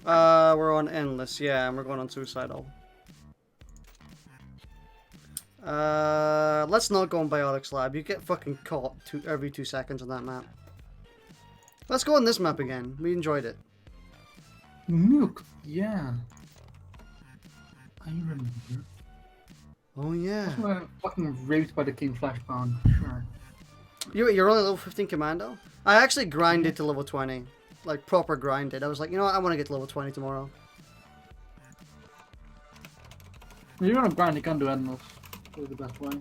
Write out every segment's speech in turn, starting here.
We're on endless, yeah, and we're going on suicidal. Let's not go on Biotics Lab. You get fucking caught every 2 seconds on that map. Let's go on this map again. We enjoyed it. Milk, yeah. I remember. Oh yeah. I was fucking raped by the King Flash Bond, sure. You're only level 15 Commando? I actually grinded to level 20. Like, proper grinded. I was like, you know what, I want to get to level 20 tomorrow. If you're gonna grind, you can do Endless. Probably the best way.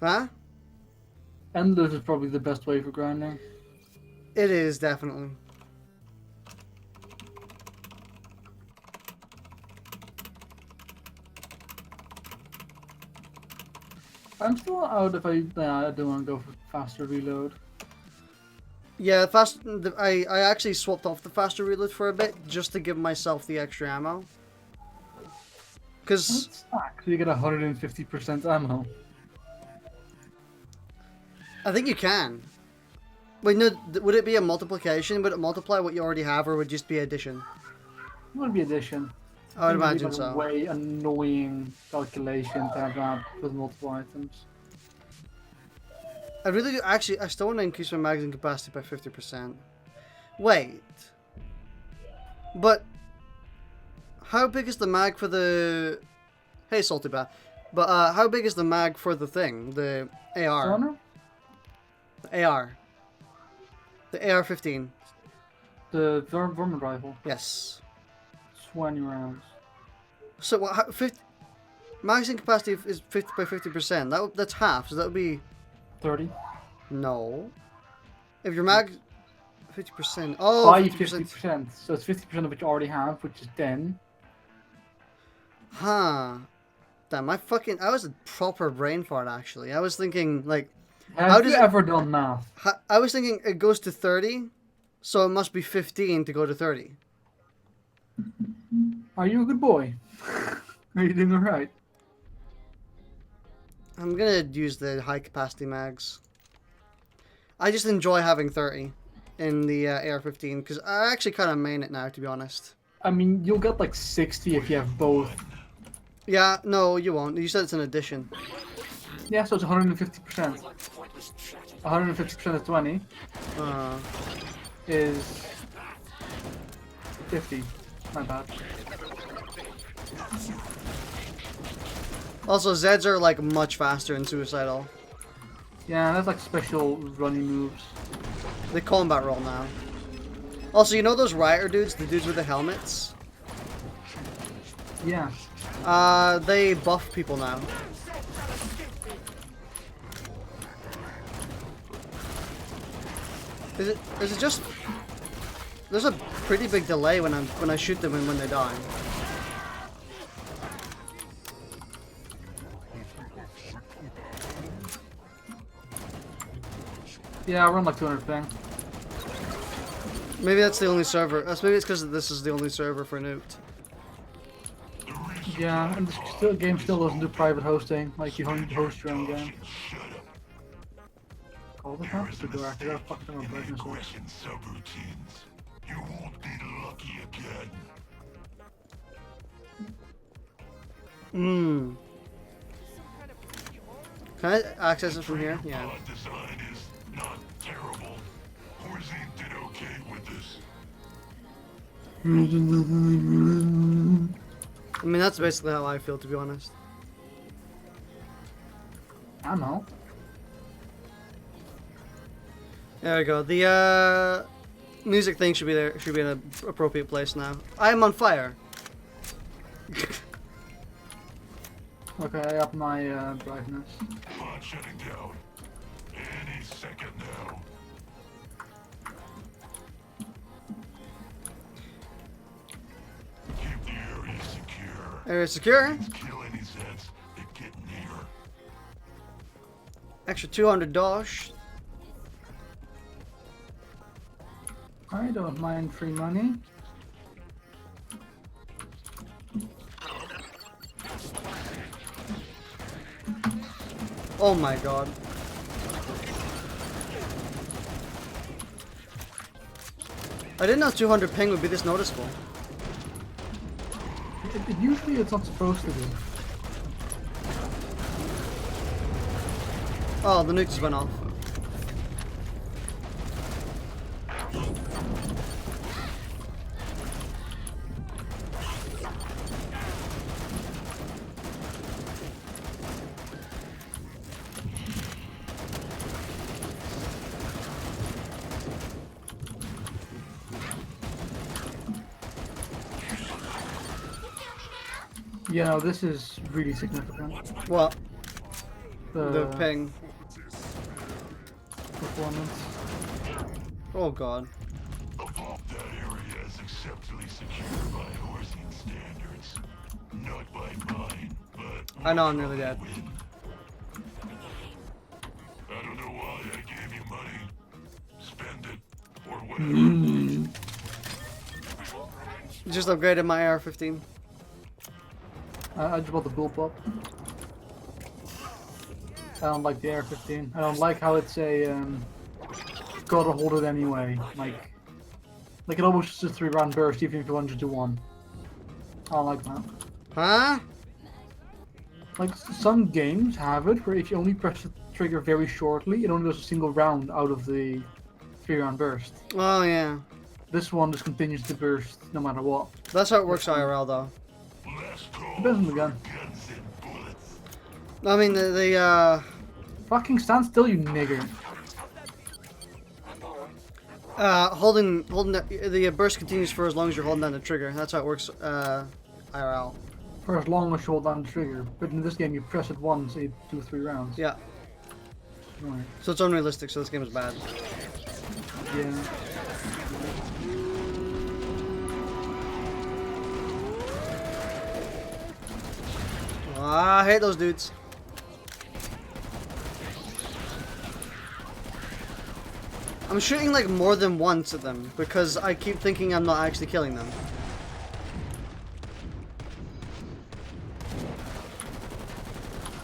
Huh? Endless is probably the best way for grinding. It is, definitely. I'm still out if I do want to go for faster reload. Yeah, I actually swapped off the faster reload for a bit, just to give myself the extra ammo. Because... So you get 150% ammo. I think you can. Wait, no, would it be a multiplication? Would it multiply what you already have, or would it just be addition? It would be addition. I would It would be imagine like so. a way annoying calculation to have that with multiple items. I really do. Actually, I still want to increase my magazine capacity by 50%. Wait. But how big is the mag for the... Hey, Salty Bat. But how big is the mag for the thing? The AR? Stunner? The AR. The AR-15. The Vermin Rifle. Yes. 20 rounds. So what? 50... Magazine capacity is 50 by 50%. That's half. So that would be... 30. No. If your mag... 50%. Oh, Buy 50%. 50%. So it's 50% of what you already have, which is 10. Huh. Damn, I was a proper brain fart, actually. I was thinking, like... Have you ever done math? I was thinking it goes to 30, so it must be 15 to go to 30. Are you a good boy? Are you doing alright? I'm gonna use the high capacity mags. I just enjoy having 30 in the AR-15, because I actually kind of main it now, to be honest. I mean, you'll get like 60 if you have both. Yeah, no, you won't. You said it's an addition. Yeah, so it's 150%. 150% of 20 is 50. My bad. Also, Zeds are like much faster in Suicidal. Yeah, that's like special running moves. They combat roll now. Also, you know those Rioter dudes, the dudes with the helmets? Yeah. They buff people now. Is it just... There's a pretty big delay when I shoot them and when they die. Yeah, I run like 200 ping. Maybe that's the only server. Maybe it's because this is the only server for Nuked. Yeah, and the game still doesn't do private hosting, like you host your own game. Call the cops to go after that fucking brightness. Subroutines. You won't be lucky again. Hmm. Can I access it from here? Yeah. Design is not terrible. Horzine did okay with this. I mean, that's basically how I feel, to be honest. I don't know. There we go. The music thing should be there. Should be in an appropriate place now. I am on fire. Okay, up my brightness. Pod shutting down. Any second now. Keep the area secure. Area secure. Kill any Zeds that get near. Extra $200. I don't mind free money. Oh my god. I didn't know 200 ping would be this noticeable. Usually it's not supposed to be. Oh, the nuke just went off. You know, this is really significant. What? The The ping. performance. Oh god. That area is acceptably secure by Horsian standards. Not by mine, but I know I'm nearly dead. I don't know why I gave you money. Spend it, or whatever. Just upgraded my AR-15. I just bought the bullpup. I don't like the AR-15. I don't like how it's a gotta hold it anyway. Like it almost just a 3-round burst even if you want to do one. I don't like that. Huh? Like some games have it where if you only press the trigger very shortly, it only does a single round out of the 3-round burst. Oh yeah. This one just continues to burst no matter what. That's how it works IRL though. Last call Depends on the gun. for guns and bullets. I mean the Fucking stand still, you nigger. holding the burst continues for as long as you're holding down the trigger. That's how it works IRL. For as long as you hold down the trigger. But in this game you press it once, you do 3 rounds. Yeah. Right. So it's unrealistic, so this game is bad. Yeah. I hate those dudes. I'm shooting like more than once at them because I keep thinking I'm not actually killing them.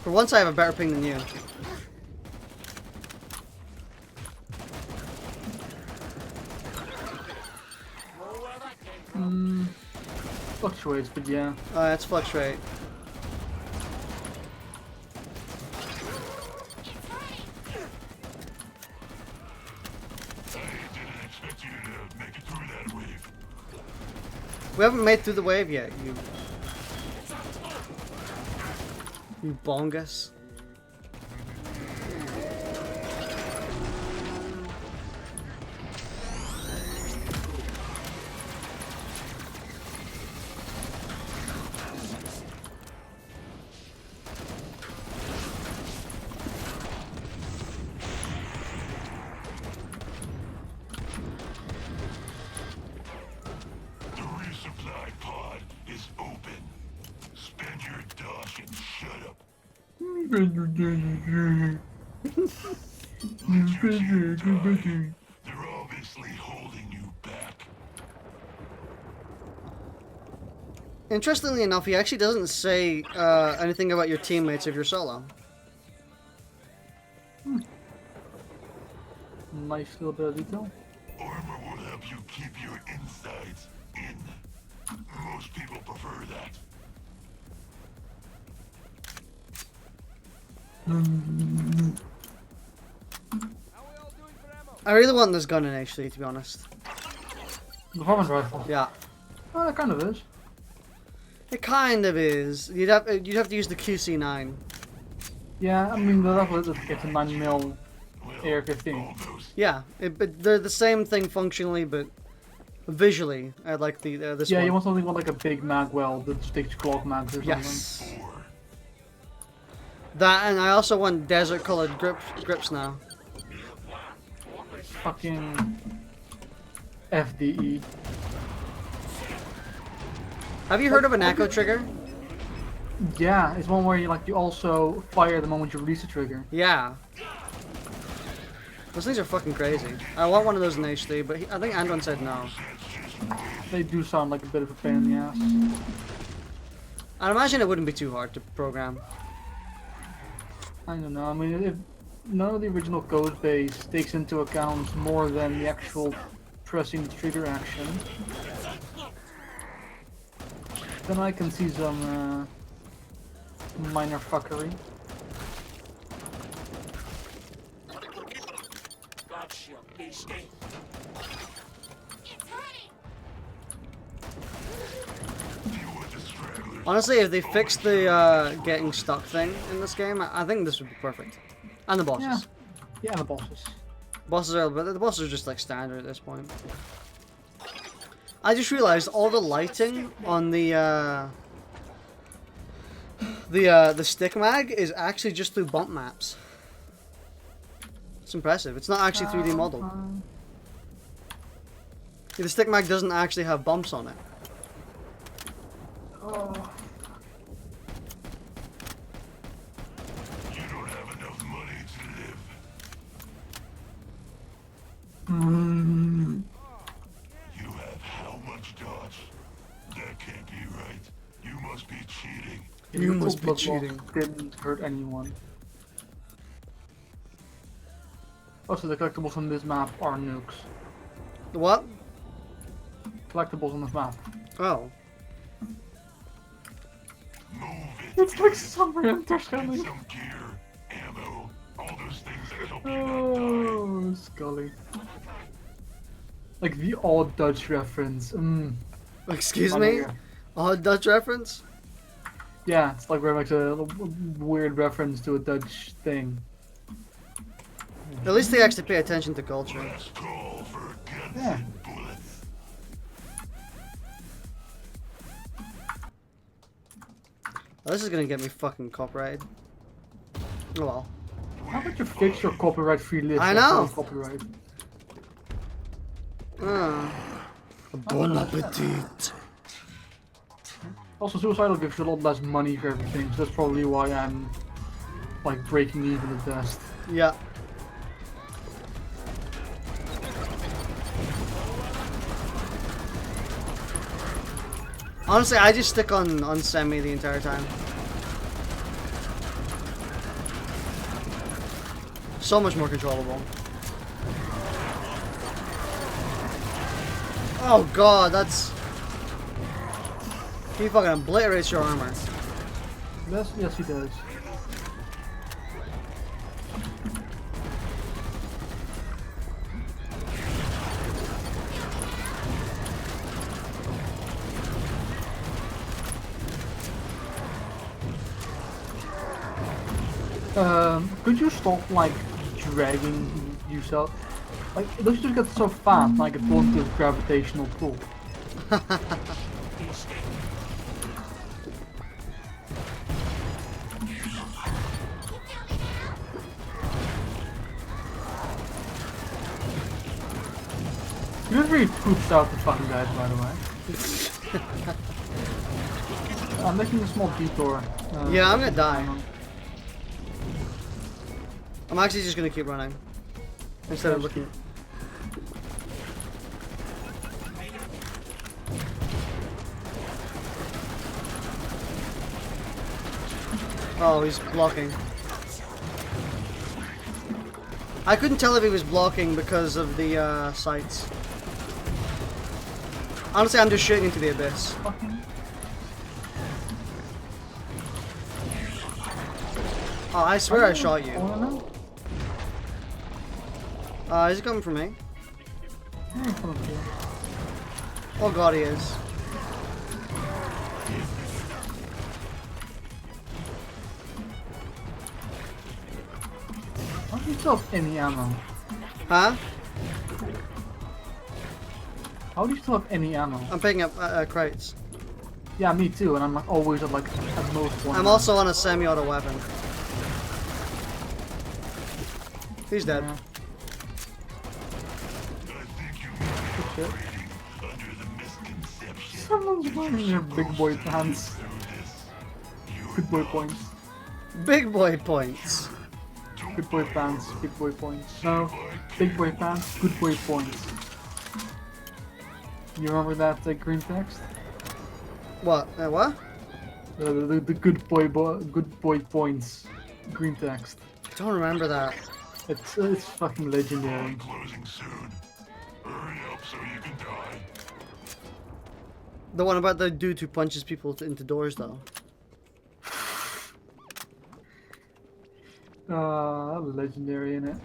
For once I have a better ping than you. Fluctuates, but yeah. It's fluctuate. I didn't expect you to make it through that wave. We haven't made through the wave yet, you bongus. The resupply pod is open. Spend your dosh and shut up. They're obviously holding you back. Interestingly enough, he actually doesn't say anything about your teammates if you're solo. Nice little bit of detail. Armor will help you keep your insides in. Most people prefer that. I really want this gun in HD, to be honest. The performance rifle. Yeah. Oh, that kind of is. It kind of is. You'd have to use the QC9. Yeah, I mean, the level is it's a 9mm AR-15. Almost. Yeah, but they're the same thing functionally, but visually, I like the this Yeah, one. you want something with like a big mag well that sticks clock mags or something. Yes. Or That, and I also want desert-colored grips now. Fucking FDE. Have you heard of an echo trigger? Yeah, it's one where you also fire the moment you release the trigger. Yeah. Those things are fucking crazy. I want one of those in HD, but I think Anton said no. They do sound like a bit of a pain in the ass. I'd imagine it wouldn't be too hard to program. I don't know. I mean, if none of the original code base takes into account more than the actual pressing the trigger action, Then I can see some minor fuckery. Gotcha, beastie. Honestly, if they fixed the getting stuck thing in this game, I think this would be perfect. And the bosses. Yeah. Yeah, the bosses. The bosses are just like standard at this point. I just realized all the lighting on the stick mag is actually just through bump maps. It's impressive. It's not actually 3D modeled. The stick mag doesn't actually have bumps on it. Oh. You don't have enough money to live. Mm. You have how much dodge? That can't be right. You must be cheating. You must be Blood cheating. loss didn't hurt anyone. Also, the collectibles on this map are nukes. What? Collectibles on this map. Oh. Move it. It's like summer enter Get coming. some gear, ammo, all those things that help you not die. Oh, Scully. Like the odd Dutch reference. Excuse Funny, me? yeah. Odd Dutch reference? Yeah, it's like very much a weird reference to a Dutch thing. At least they actually pay attention to culture. Last call for guns Yeah. and bullets. Oh, this is gonna get me fucking copyrighted. Oh well. How about you fix your copyright-free list? I know. of Copyright. Bon appetit. Also, Suicidal gives you a lot less money for everything, so that's probably why I'm like breaking even at best. Yeah. Honestly, I just stick on semi the entire time. So much more controllable. Oh god, that's... He fucking obliterates your armor. Yes, he does. Could you stop like dragging yourself? Like, don't you just get so fast like a positive gravitational pull? You just really poops out the fucking guys, by the way. I'm making a small detour. Yeah, I'm gonna die. I'm actually just gonna keep running. Instead of looking. Oh, he's blocking. I couldn't tell if he was blocking because of the sights. Honestly, I'm just shooting into the abyss. Oh, I swear I shot you. Is he coming for me? Oh god, he is. How do you still have any ammo? Huh? How do you still have any ammo? I'm picking up crates. Yeah, me too, and I'm like always at like at most one. I'm also on a semi-auto weapon. He's dead. Yeah. Under the misconception. Someone's wearing your big boy pants. Good boy points. Big boy points. Good boy pants. Big boy points. No, big boy pants. Good boy points. You remember that green text? What? What? The good boy points. Green text. Don't remember that. It's fucking legendary. Closing soon. Hurry up so you can die. The one about the dude who punches people into doors, though. That was legendary, innit?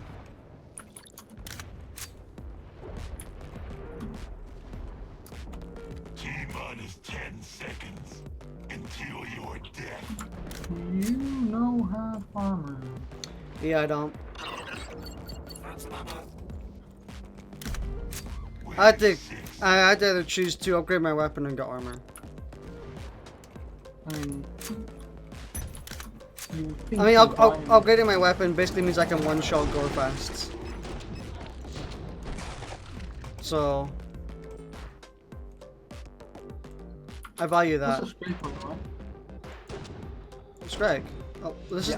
T-minus 10 seconds until your death. You know how armor. Yeah, I don't. I had to either choose to upgrade my weapon and get armor. I mean, Upgrading my weapon basically means I can one-shot Gorefests. So I value that. That's a straight one, right? It's Greg. Oh, this is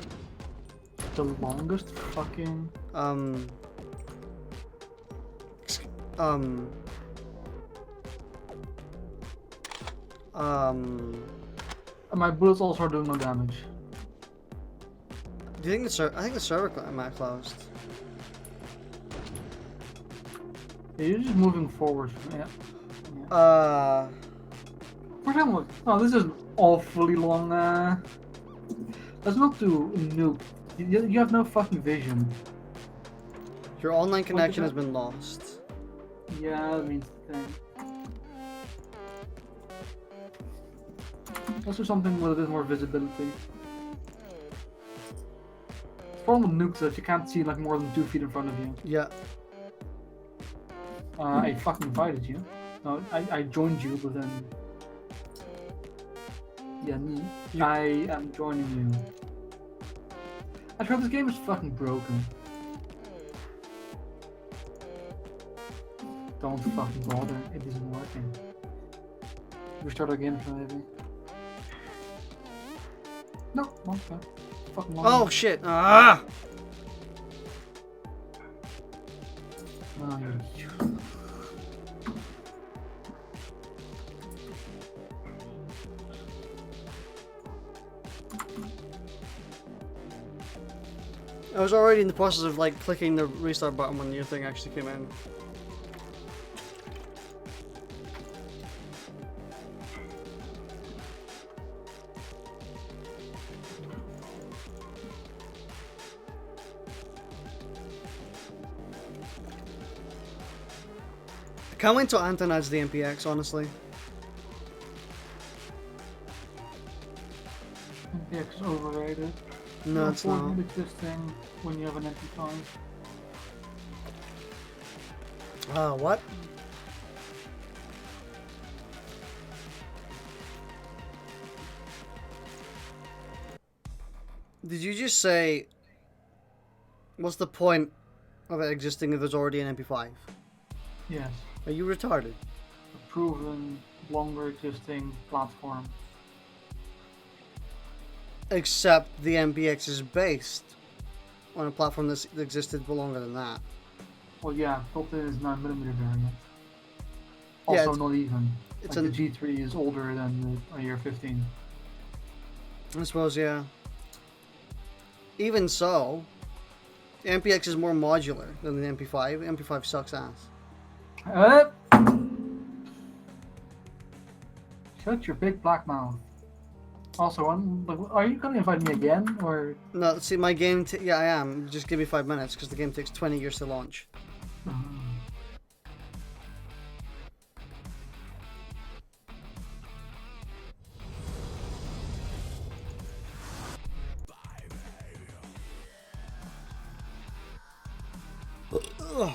The longest fucking. And my bullets also are doing no damage. Do you think I think the server might closed. Yeah, you're just moving forward. Yeah. For example, oh, this is awfully long. Let's not do nuke. You have no fucking vision. Your online connection has been lost. Yeah, that means the thing. Let's do something with a bit more visibility. The problem with nukes is that you can't see like more than 2 feet in front of you. Yeah. I fucking invited you. No, I joined you, but then... Yeah, me. I am joining you. I swear this game is fucking broken. Don't fucking bother, it isn't working. Restart again, maybe. No, not that. Fucking long. Oh shit! Ah! Oh, I was already in the process of like clicking the restart button when your thing actually came in. I can't wait till Anton adds the MPX, honestly. MPX is overrated. No, it's not. Unfortunately, existing when you have an empty time. What? Did you just say, what's the point of it existing if there's already an MP5? Yes. Are you retarded? A proven, longer existing platform. Except Except the MPX is based on a platform that existed for longer than that. Well, yeah, Fulton is 9mm variant. Yeah, Also, not even. it's Like the G3 is older than the year 15. I suppose, yeah. Even so, the MPX is more modular than the MP5. The MP5 sucks ass. Shut your big black mouth. Also, are you gonna invite me again, or? No, see, my game. Yeah, I am. Just give me 5 minutes because the game takes 20 years to launch. Ugh.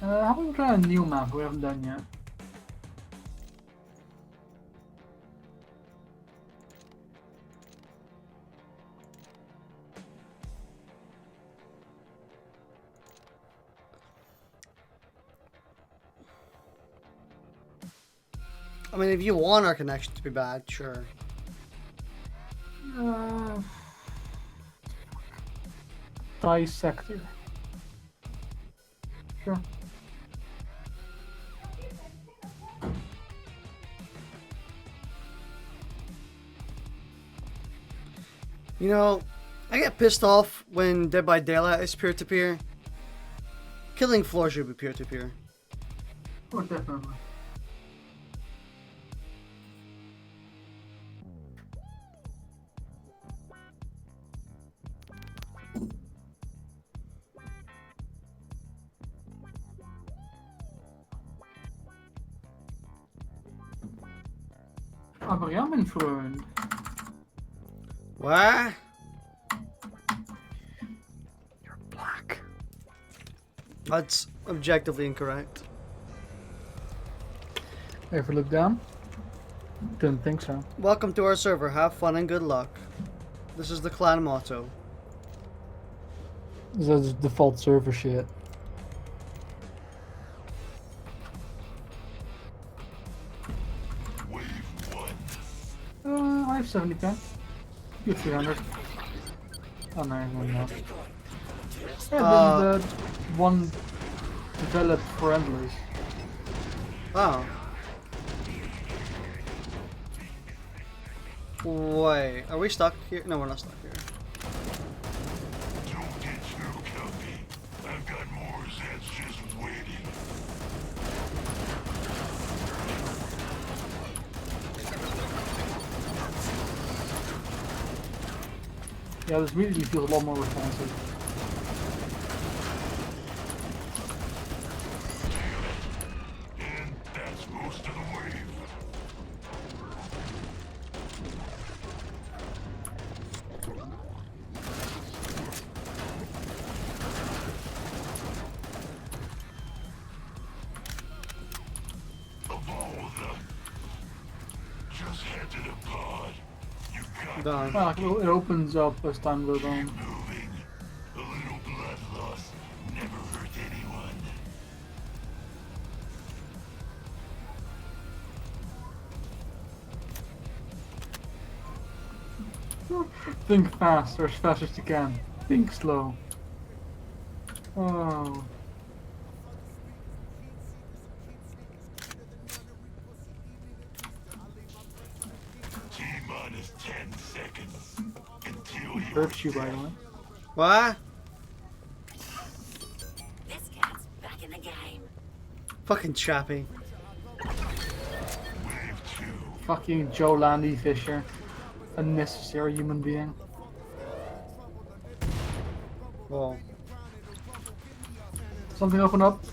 How about we try a new map we haven't done yet? I mean, if you want our connection to be bad, sure. Dissector. Sure. You know, I get pissed off when Dead by Daylight is peer-to-peer. Killing Floor should be peer-to-peer. Oh, definitely. Aber ja, mein Freund. What? You're black. That's objectively incorrect. Ever look down? Didn't think so. Welcome to our server. Have fun and good luck. This is the clan motto. That's default server shit. Wave 1. I have 70k. You have 300. Oh no, no, no. Yeah, this is the one developed for Endless. Oh. Wait, are we stuck here? No, we're not stuck here. Don't get too comfy. I've got more Zeds just waiting. Yeah, this immediately feels a lot more responsive. And that's most of the wave. Evolve them. Just head to the pod. You got Done. Well, it opens up as time goes on. moving. A little blood loss never hurt anyone. Think fast, or as fast as you can. Think slow. Oh. T-minus 10 seconds until you Hurts you, by the way. What? This cat's back in the game. Fucking chappy. wave 2. Fucking Joe Landy Fisher. A necessary human being. Whoa. Something open up.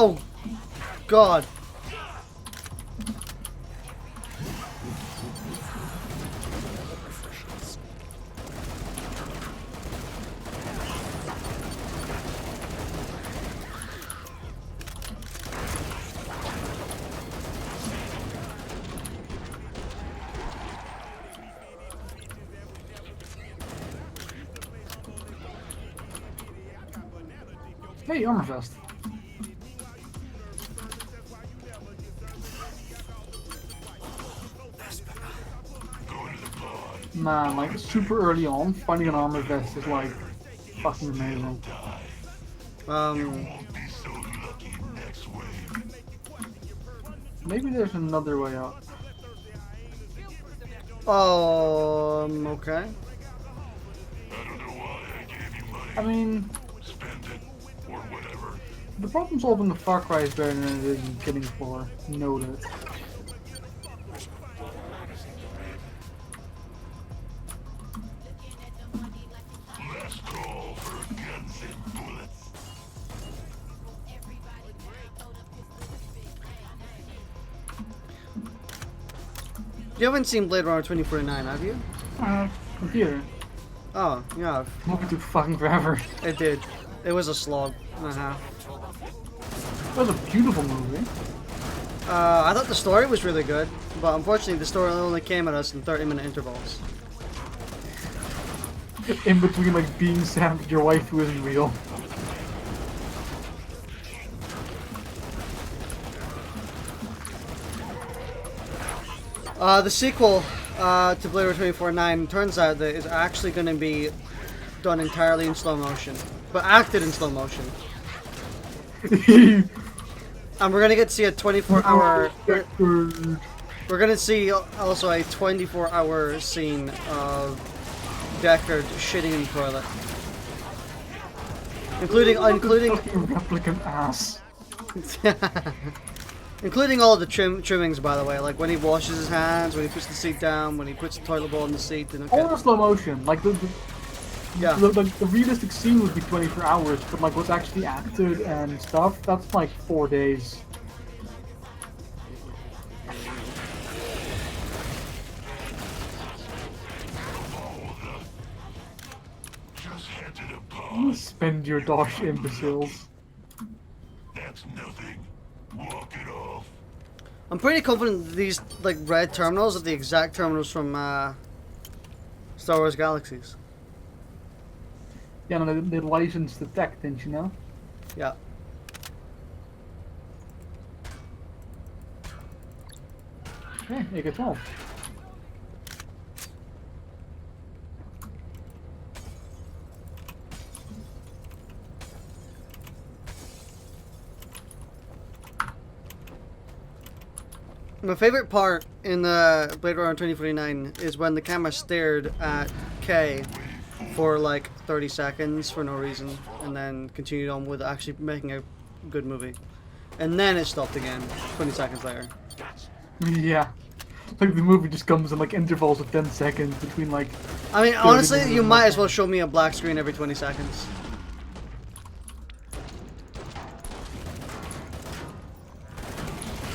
Oh, God. Hey, armor vest. Man, like super early on, finding an armor vest is like fucking amazing. Won't be so lucky next wave. Maybe there's another way out. Okay. I don't know why I gave you money. I mean, Spend it, or whatever. the problem solving of Far Cry is better than it is in killing for. Know that. Last call for guns and bullets. You haven't seen Blade Runner 2049, have you? Computer. Oh, yeah, Movie took fucking forever. it did. It was a slog and a half. It was a beautiful movie. I thought the story was really good, but unfortunately the story only came at us in 30-minute intervals. In between, like, being sad that your waifu isn't real. The sequel to Blade Runner 2049 turns out that it's actually going to be done entirely in slow motion, but acted in slow motion. And we're going to get to see a 24-hour... We're going to see also a 24-hour scene of Deckard shitting in the toilet. Including replicant ass. including all of the trimmings, by the way, like when he washes his hands, when he puts the seat down, when he puts the toilet bowl in the seat. And all in slow motion. Like the realistic scene would be 24 hours, but like what's actually acted and stuff, that's like 4 days. Spend your dosh, imbeciles. That's nothing. Walk it off. I'm pretty confident that these like red terminals are the exact terminals from Star Wars Galaxies. Yeah, no, they licensed the tech, didn't you know? Yeah. Yeah, you can tell. My favorite part in the Blade Runner 2049 is when the camera stared at Kay for like 30 seconds for no reason, and then continued on with actually making a good movie. And then it stopped again 20 seconds later. Yeah. Like the movie just comes in like intervals of 10 seconds between like... I mean, honestly, you might as well show me a black screen every 20 seconds.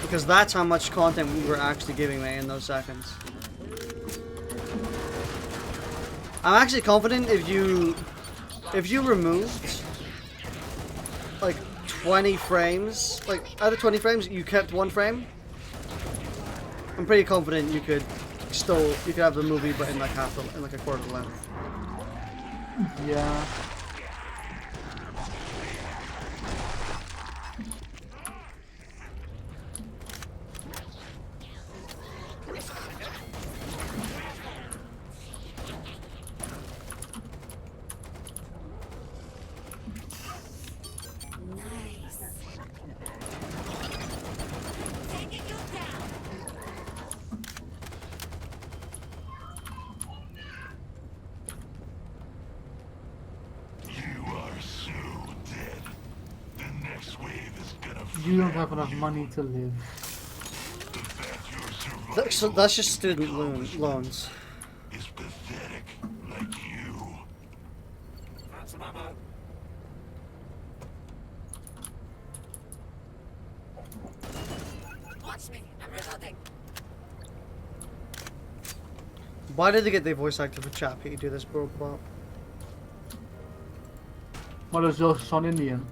Because that's how much content we were actually giving me in those seconds. I'm actually confident if you removed like 20 frames, like out of 20 frames you kept 1 frame, I'm pretty confident you could have the movie but in like in like a quarter of the length. Yeah. You don't have enough money to live. So that's just student loans. Is pathetic like you. Watch me. I'm reloading. Why did they get their voice actor for Chappie to do this bro plot? What is your son Indian?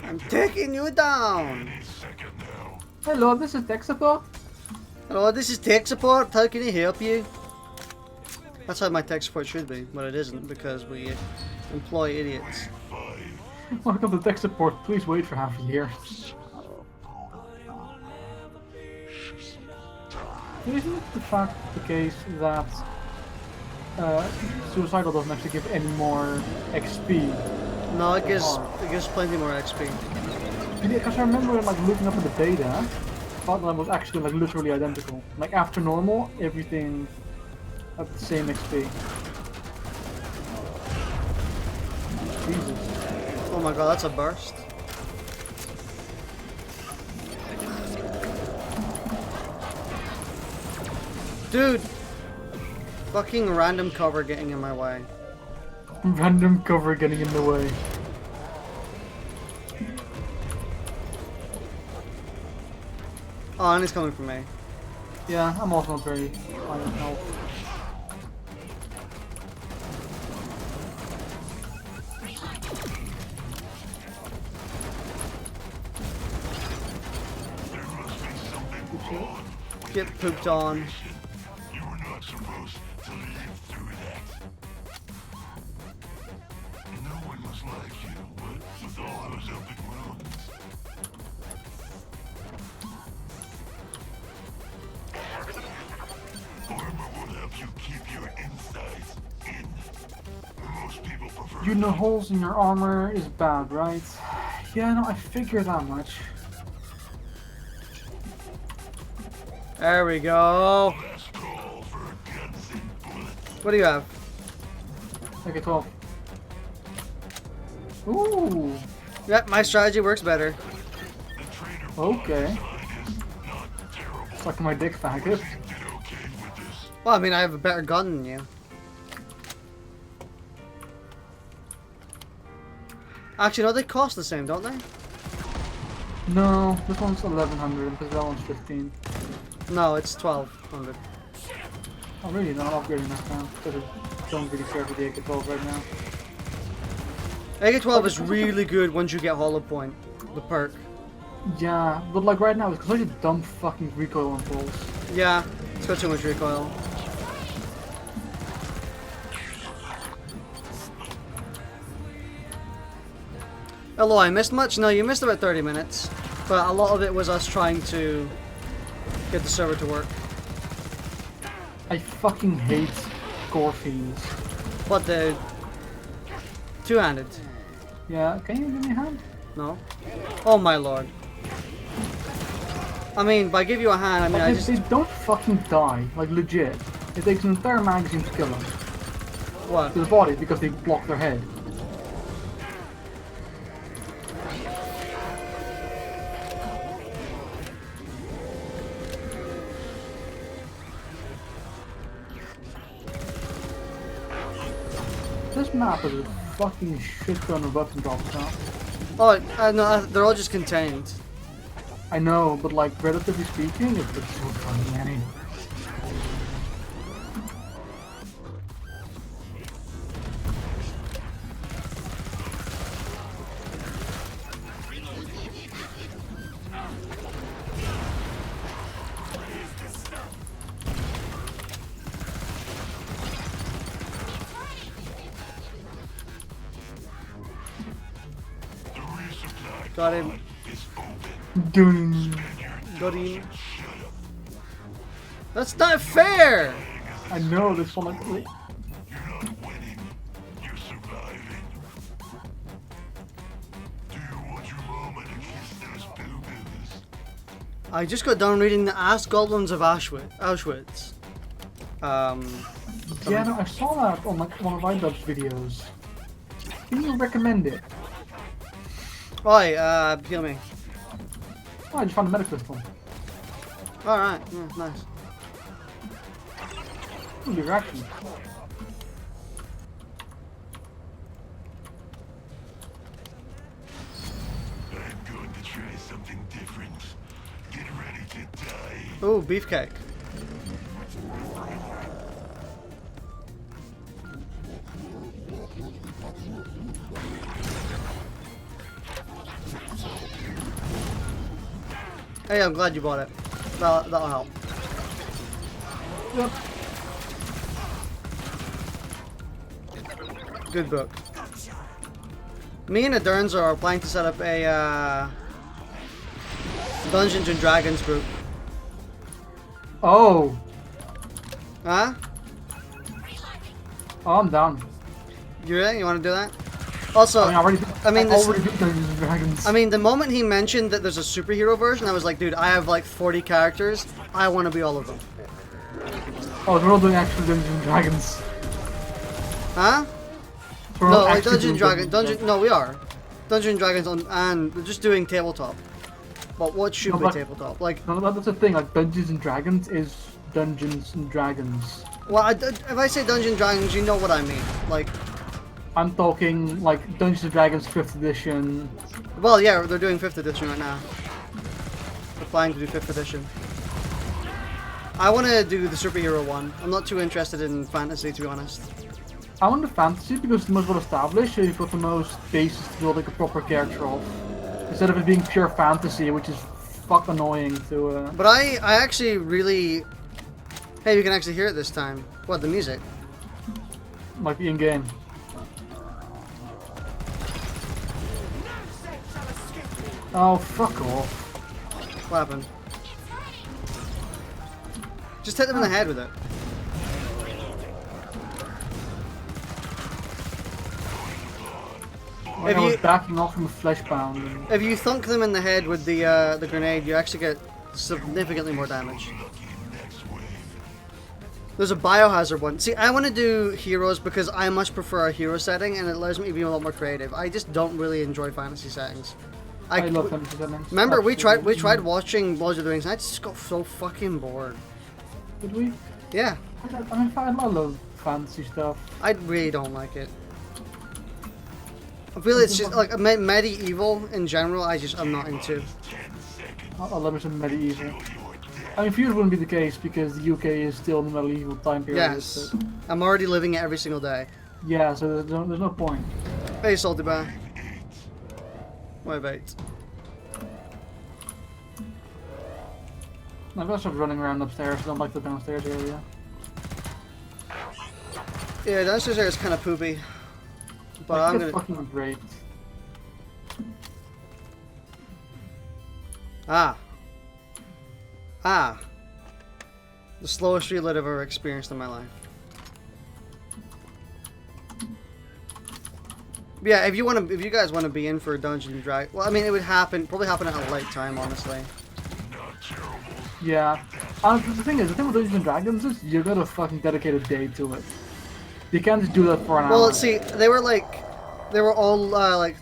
I'm taking you down! Hello, this is tech support. Hello, this is tech support. How can I help you? That's how my tech support should be, but it isn't because we employ idiots. Welcome to tech support. Please wait for half a year. Isn't the fact the case that suicidal doesn't actually give any more XP? No, it gives plenty more XP. Because I remember like looking up at the beta, thought that was actually like literally identical. Like after normal, everything had the same XP. Jesus. Oh my god, that's a burst. Dude! Fucking random cover getting in my way. Random cover getting in the way. Oh, and he's coming for me. Yeah, I'm also not very high on health. Get pooped on. You were not supposed to live through that. people prefer You know, holes in your armor is bad, right? Yeah, no, I figured that much. There we go. last call for guns and bullets. What do you have? Okay, 12. Ooh, Yep, my strategy works better. The trader okay. side is not terrible. Suck my dick, faggot. Did okay with this. Well, I mean, I have a better gun than you. Actually, no, they cost the same, don't they? No, this one's 1100 because that one's 15. No, it's 1200. Oh, really? No, I'm upgrading that now because I don't really care for the AK-12 right now. AK-12 is really good once you get Hollow Point, the perk. Yeah, but like right now, it's such a dumb fucking recoil on pulls. Yeah, it's got too much recoil. Hello, I missed much? No, you missed about 30 minutes. But a lot of it was us trying to get the server to work. I fucking hate gore fiends. What, the two-handed? Yeah, can you give me a hand? No? Oh my lord. I mean, by give you a hand, I mean, I Like, just... they don't fucking die, like legit. It takes an entire magazine to kill them. What? To the body because they block their head. This map is a fucking shit ton of weapon drops now. Oh, no, they're all just contained. I know, but like relatively speaking, it's so funny, Annie. The resupply Got him. is open. Doom. Got him. That's not fair! I know this one. Like, You're not winning. You're surviving. Do you want your mama to kiss those boo-boos? I just got done reading the Ask Goblins of Auschwitz. yeah, no, I saw that on like one of iDubbbz's videos. Can you recommend it? Oi, heal me. Oh, I just found a medic pistol. Alright, yeah, nice. Ooh, your action. I'm going to try something different. Get ready to die. Ooh, beefcake. Hey, I'm glad you bought it. That'll help. Yep. Good book. Me and Adurns are planning to set up a Dungeons and Dragons group. Oh. Huh? Oh, I'm down. You ready? You want to do that? Also, I already this- beat Dungeons and Dragons. I mean, the moment he mentioned that there's a superhero version, I was like, dude, I have like 40 characters. I want to be all of them. Oh, we're all doing actual Dungeons and Dragons. Huh? We're No, all like actually Dungeon doing Dragon. Dungeons and No, we are. Dungeon and Dragons and we're just doing tabletop. But what should No, be but- tabletop? Like, No, that's the thing. Like Dungeons and Dragons is Dungeons and Dragons. well, if I say Dungeon Dragons, you know what I mean. Like, I'm talking like Dungeons and Dragons 5th edition. well, yeah, they're doing 5th edition right now. They're planning to do 5th edition. I want to do the superhero one. I'm not too interested in fantasy, to be honest. I want the fantasy because it's the most well established, so you've got the most basis to build like a proper character of. Instead of it being pure fantasy, which is fuck annoying to. But I actually really... Hey, you can actually hear it this time. What, the music? Like in game. Oh, fuck off. What happened? Just hit them in the head with it. When I was backing off from a flesh bound. And... If you thunk them in the head with the grenade, you actually get significantly more damage. There's a biohazard one. See, I want to do heroes because I much prefer a hero setting, and it allows me to be a lot more creative. I just don't really enjoy fantasy settings. I love fantasy settings. Remember, we tried watching Lord of the Rings, and I just got so fucking bored. Did we? Yeah. I love fantasy stuff. I really don't like it. I feel it's just like medieval in general. I'm not into. I love me some medieval. I mean, Fuse wouldn't be the case because the UK is still in the medieval time period. Yes, so. I'm already living it every single day. Yeah, so there's no point. Hey, Salty Bear. Wait, wait. I've got to stop running around upstairs. I don't like the downstairs area. Yeah, downstairs area is kind of poopy. But Like, I'm it's gonna. fucking great. The slowest reload I've ever experienced in my life. But yeah, if you guys want to be in for a Dungeons and Dragons, well, I mean, it would probably happen at a late time, honestly. Yeah. The thing with Dungeons and Dragons is you gotta fucking dedicate a day to it. You can't just do that for an hour. Well, see, they were all like,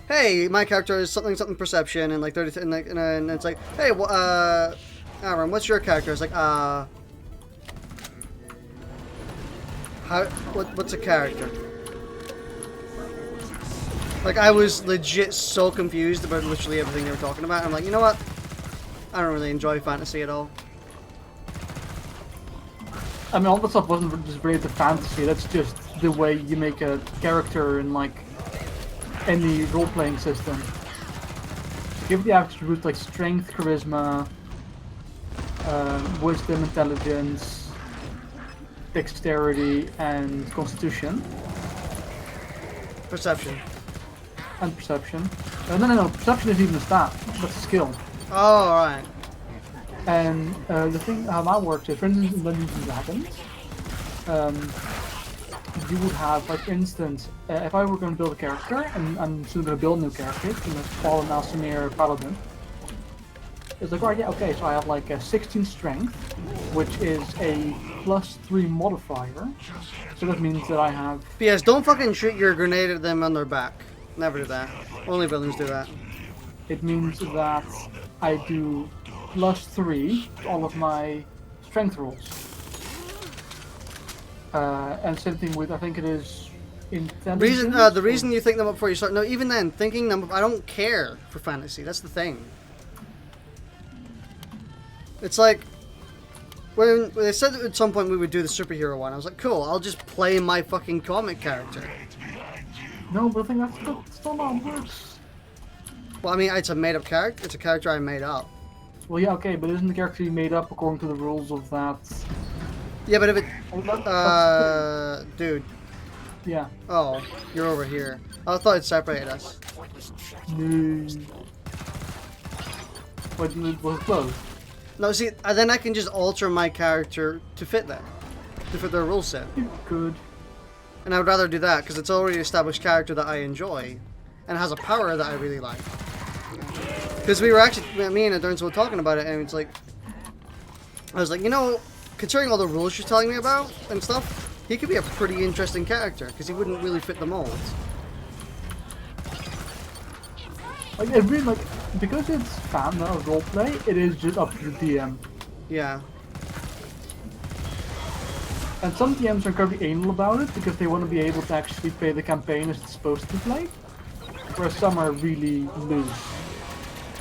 hey, my character is something perception, and like 30, and it's like, hey, Aaron, what's your character? It's like, what's a character? Like, I was legit so confused about literally everything they were talking about. I'm like, you know what? I don't really enjoy fantasy at all. I mean, all that stuff wasn't just related to fantasy. That's just the way you make a character in like any role-playing system. Give the attributes like strength, charisma, wisdom, intelligence, dexterity, and constitution. Perception. And perception. No, perception isn't even a stat. That's a skill. Oh, alright. And the thing how that works is, for instance, in Dungeons and Dragons, you would have, like, for instance, if I were going to build a character, and I'm soon going to build a new character, it's going to follow now Samir Paladin. It's like, alright, yeah, okay, so I have like a 16 strength, which is a +3 modifier. So that means that I have. P.S. Don't fucking shoot your grenade at them on their back. Never do that. Only villains do that. It means that I do +3 to all of my strength rolls. And same thing with, I think it is intelligence. The reason you think them up before you start. No, even then, thinking them up. I don't care for fantasy. That's the thing. It's like when they said at some point we would do the superhero one. I was like, cool. I'll just play my fucking comic character. No, but I think that's still not works. Well, I mean, it's a made-up character. It's a character I made up. Well, yeah, okay, but isn't the character you made up according to the rules of that? Yeah, but if it, dude. Yeah. Oh, you're over here. I thought it separated us. No. What was it closed? No, see, then I can just alter my character to fit that, to fit their rule set. You could. And I would rather do that because it's already an established character that I enjoy, and has a power that I really like. Because we were actually, me and Adurns were talking about it, and it's like, I was like, you know, considering all the rules you're telling me about and stuff, he could be a pretty interesting character because he wouldn't really fit the mold. Like, it really, like, because it's fan not roleplay, it is just up to the DM. Yeah. And some DMs are incredibly anal about it because they want to be able to actually play the campaign as it's supposed to be played, whereas some are really loose.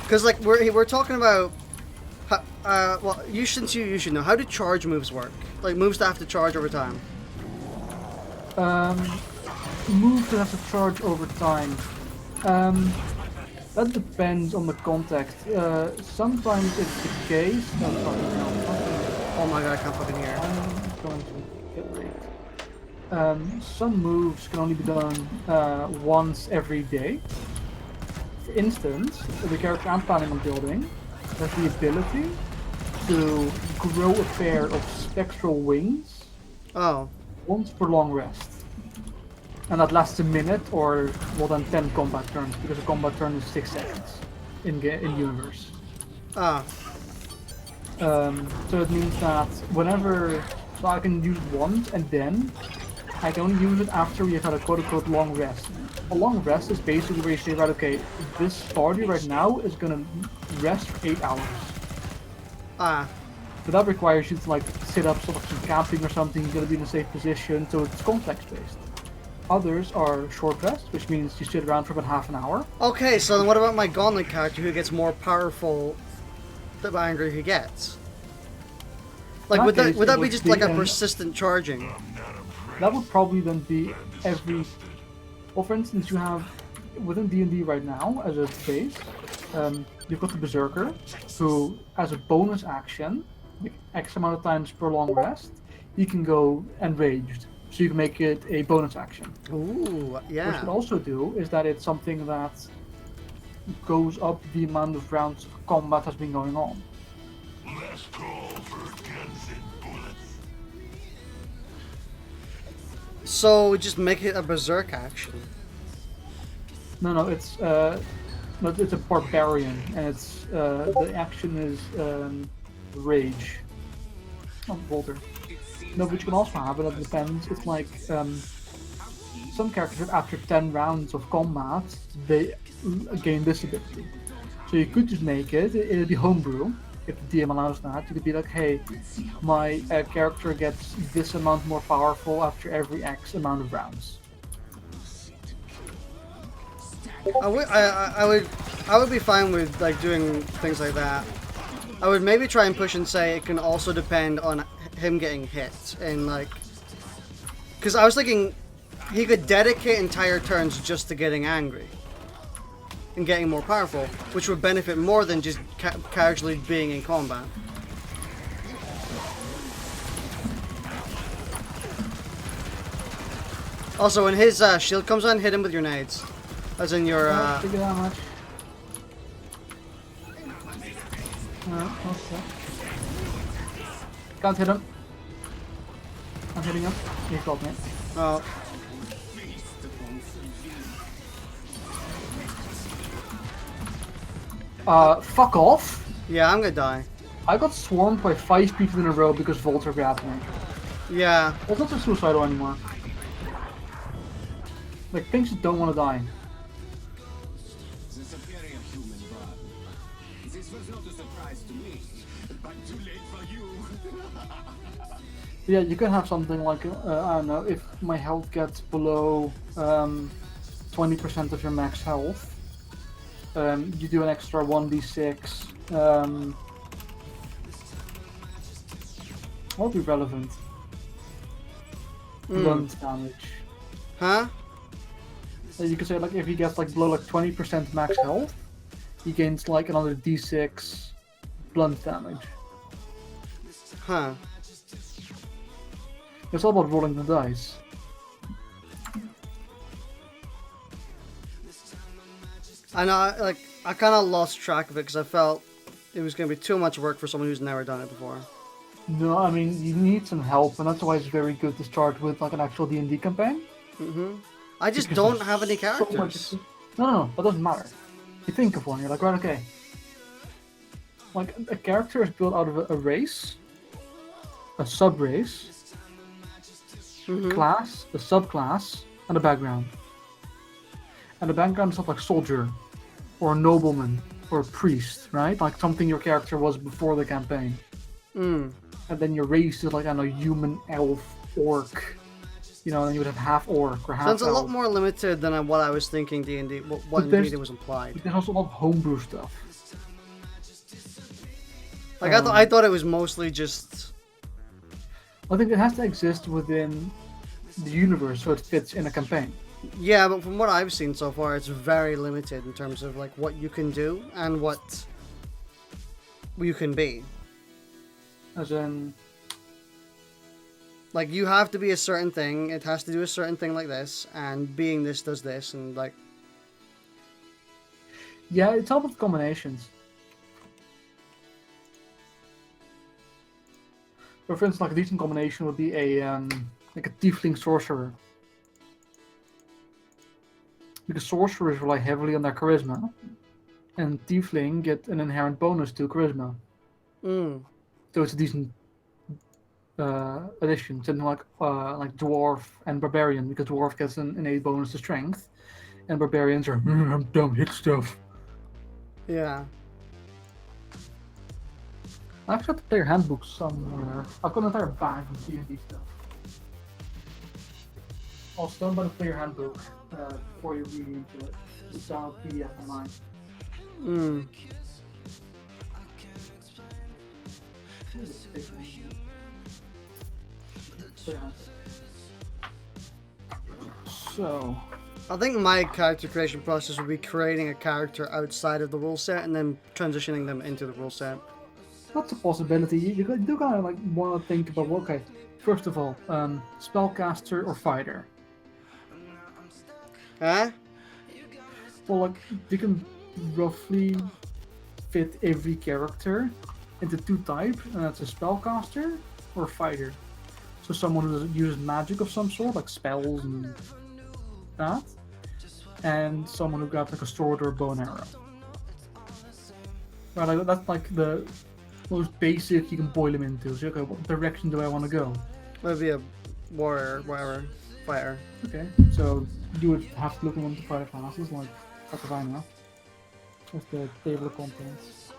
Because like we're talking about, well, you should know, how do charge moves work? Like moves that have to charge over time. Moves that have to charge over time. That depends on the context. Sometimes it's the case. Oh my god, I can't fucking hear. I'm going to get late. Some moves can only be done once every day. For instance, the character I'm planning on building has the ability to grow a pair of spectral wings Oh. once per long rest. and that lasts a minute or more than 10 combat turns, because a combat turn is 6 seconds in universe. Ah, So it means that whenever, so I can use it once, and then I can only use it after we have had a quote-unquote long rest. A long rest is basically where you say, right, okay, this party right now is gonna rest for 8 hours. ah. But that requires you to like sit up sort of some camping or something, you're gonna be in a safe position, so it's context based. Others are short rest, which means you sit around for about half an hour. Okay, so then what about my gauntlet character who gets more powerful the angrier he gets? Like, would that be just like a persistent charging? That would probably then be every. Well, for instance, you have within D&D right now as a base, you've got the Berserker, who as a bonus action, like X amount of times per long rest, he can go enraged. So you can make it a bonus action. Ooh, What you yeah. can also do is that it's something that goes up the amount of rounds of combat has been going on. Last call for guns and bullets. So just make it a berserk action. No, it's it's a barbarian, and it's the action is rage. Oh, Volter. No, but you can also have it. It depends. It's like some characters after 10 rounds of combat they gain this ability. So you could just make it. It'd be homebrew if the DM allows that. You could be like, hey, my character gets this amount more powerful after every X amount of rounds. I would be fine with like doing things like that. I would maybe try and push and say it can also depend on him getting hit and like, because I was thinking he could dedicate entire turns just to getting angry and getting more powerful, which would benefit more than just casually being in combat. Also, when his shield comes on, hit him with your nades. As in your, Figure that much. Okay. Can't hit him. I'm hitting him. He got me. oh, Fuck off. yeah, I'm gonna die. I got swarmed by 5 people in a row because Volter grabbed me. Yeah, That's not so suicidal anymore. Like, things that don't want to die. The superior human body. This was not a surprise to me, but too late for you. Yeah, you can have something like, I don't know, if my health gets below 20% of your max health, you do an extra 1d6. What would be relevant? Blunt damage. huh? You could say, like, if he gets like below like 20% max health, he gains like another d6 blunt damage. Huh. It's all about rolling the dice. I know, like, I kind of lost track of it because I felt it was going to be too much work for someone who's never done it before. No, I mean, you need some help, and that's why it's very good to start with like an actual D&D campaign. I just Because don't there's have any so much- characters. No, that doesn't matter. You think of one, you're like, right, okay. Like, a character is built out of a race, a sub-race, class, a subclass, and a background. And the background is stuff like soldier, or a nobleman, or a priest, right? Like something your character was before the campaign. And then your race is like, I don't know, human, elf, orc. You know, and then you would have half orc or half Sounds a lot elf. more limited than what I was thinking D&D, what But there's- indeed was implied. There's also a lot of homebrew stuff. Like, I thought it was mostly just... I think it has to exist within the universe so it fits in a campaign. Yeah, but from what I've seen so far, it's very limited in terms of, like, what you can do and what you can be. As in, Like, you have to be a certain thing, it has to do a certain thing like this, and being this does this, and, like... yeah, it's all about combinations. But for instance, like a decent combination would be a like a tiefling sorcerer. because sorcerers rely heavily on their charisma, and tiefling get an inherent bonus to charisma. Mm. So it's a decent addition. Something like dwarf and barbarian, because dwarf gets an innate bonus to strength, and barbarians are I'm dumb hit stuff. Yeah. I've got the player handbook somewhere. I've got an entire bag of D&D stuff. I'll stand by the player handbook before you read into it. It's on PDF online. Mm. So, I think my character creation process would be creating a character outside of the rule set and then transitioning them into the rule set. that's a possibility. You do kind of like want to think about, okay, first of all, spellcaster or fighter. Huh? Well, like, you can roughly fit every character into two types, and that's a spellcaster or a fighter. So someone who uses magic of some sort, like spells and that, and someone who got like a sword or a bow and arrow. Right, like, that's like the most basic you can boil them into. So, okay, what direction do I want to go? Maybe a warrior, whatever, fighter. Okay, so you would have to look at one of the fighter classes, like what do I know? What's the table of contents?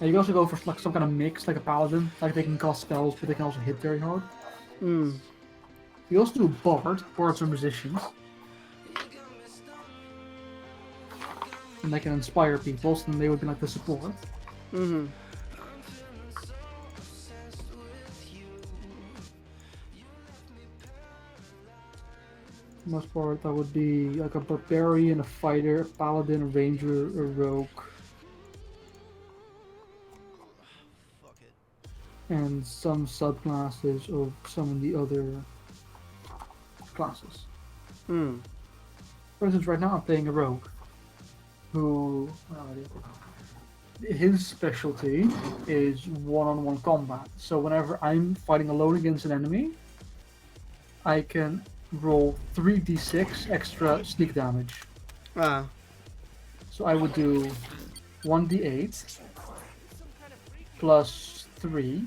And you can also go for like some kind of mix, like a paladin. Like they can cast spells, but they can also hit very hard. Mm. You also do bard. Bards are musicians. And they can inspire people, so then they would be like the support. Mm-hmm. For the most part, that would be like a barbarian, a fighter, a paladin, a ranger, a rogue. And some subclasses of some of the other classes. Mm. For instance, right now I'm playing a rogue, who his specialty is one-on-one combat. So whenever I'm fighting alone against an enemy, I can roll 3d6 extra sneak damage. Ah. So I would do 1d8 plus 3,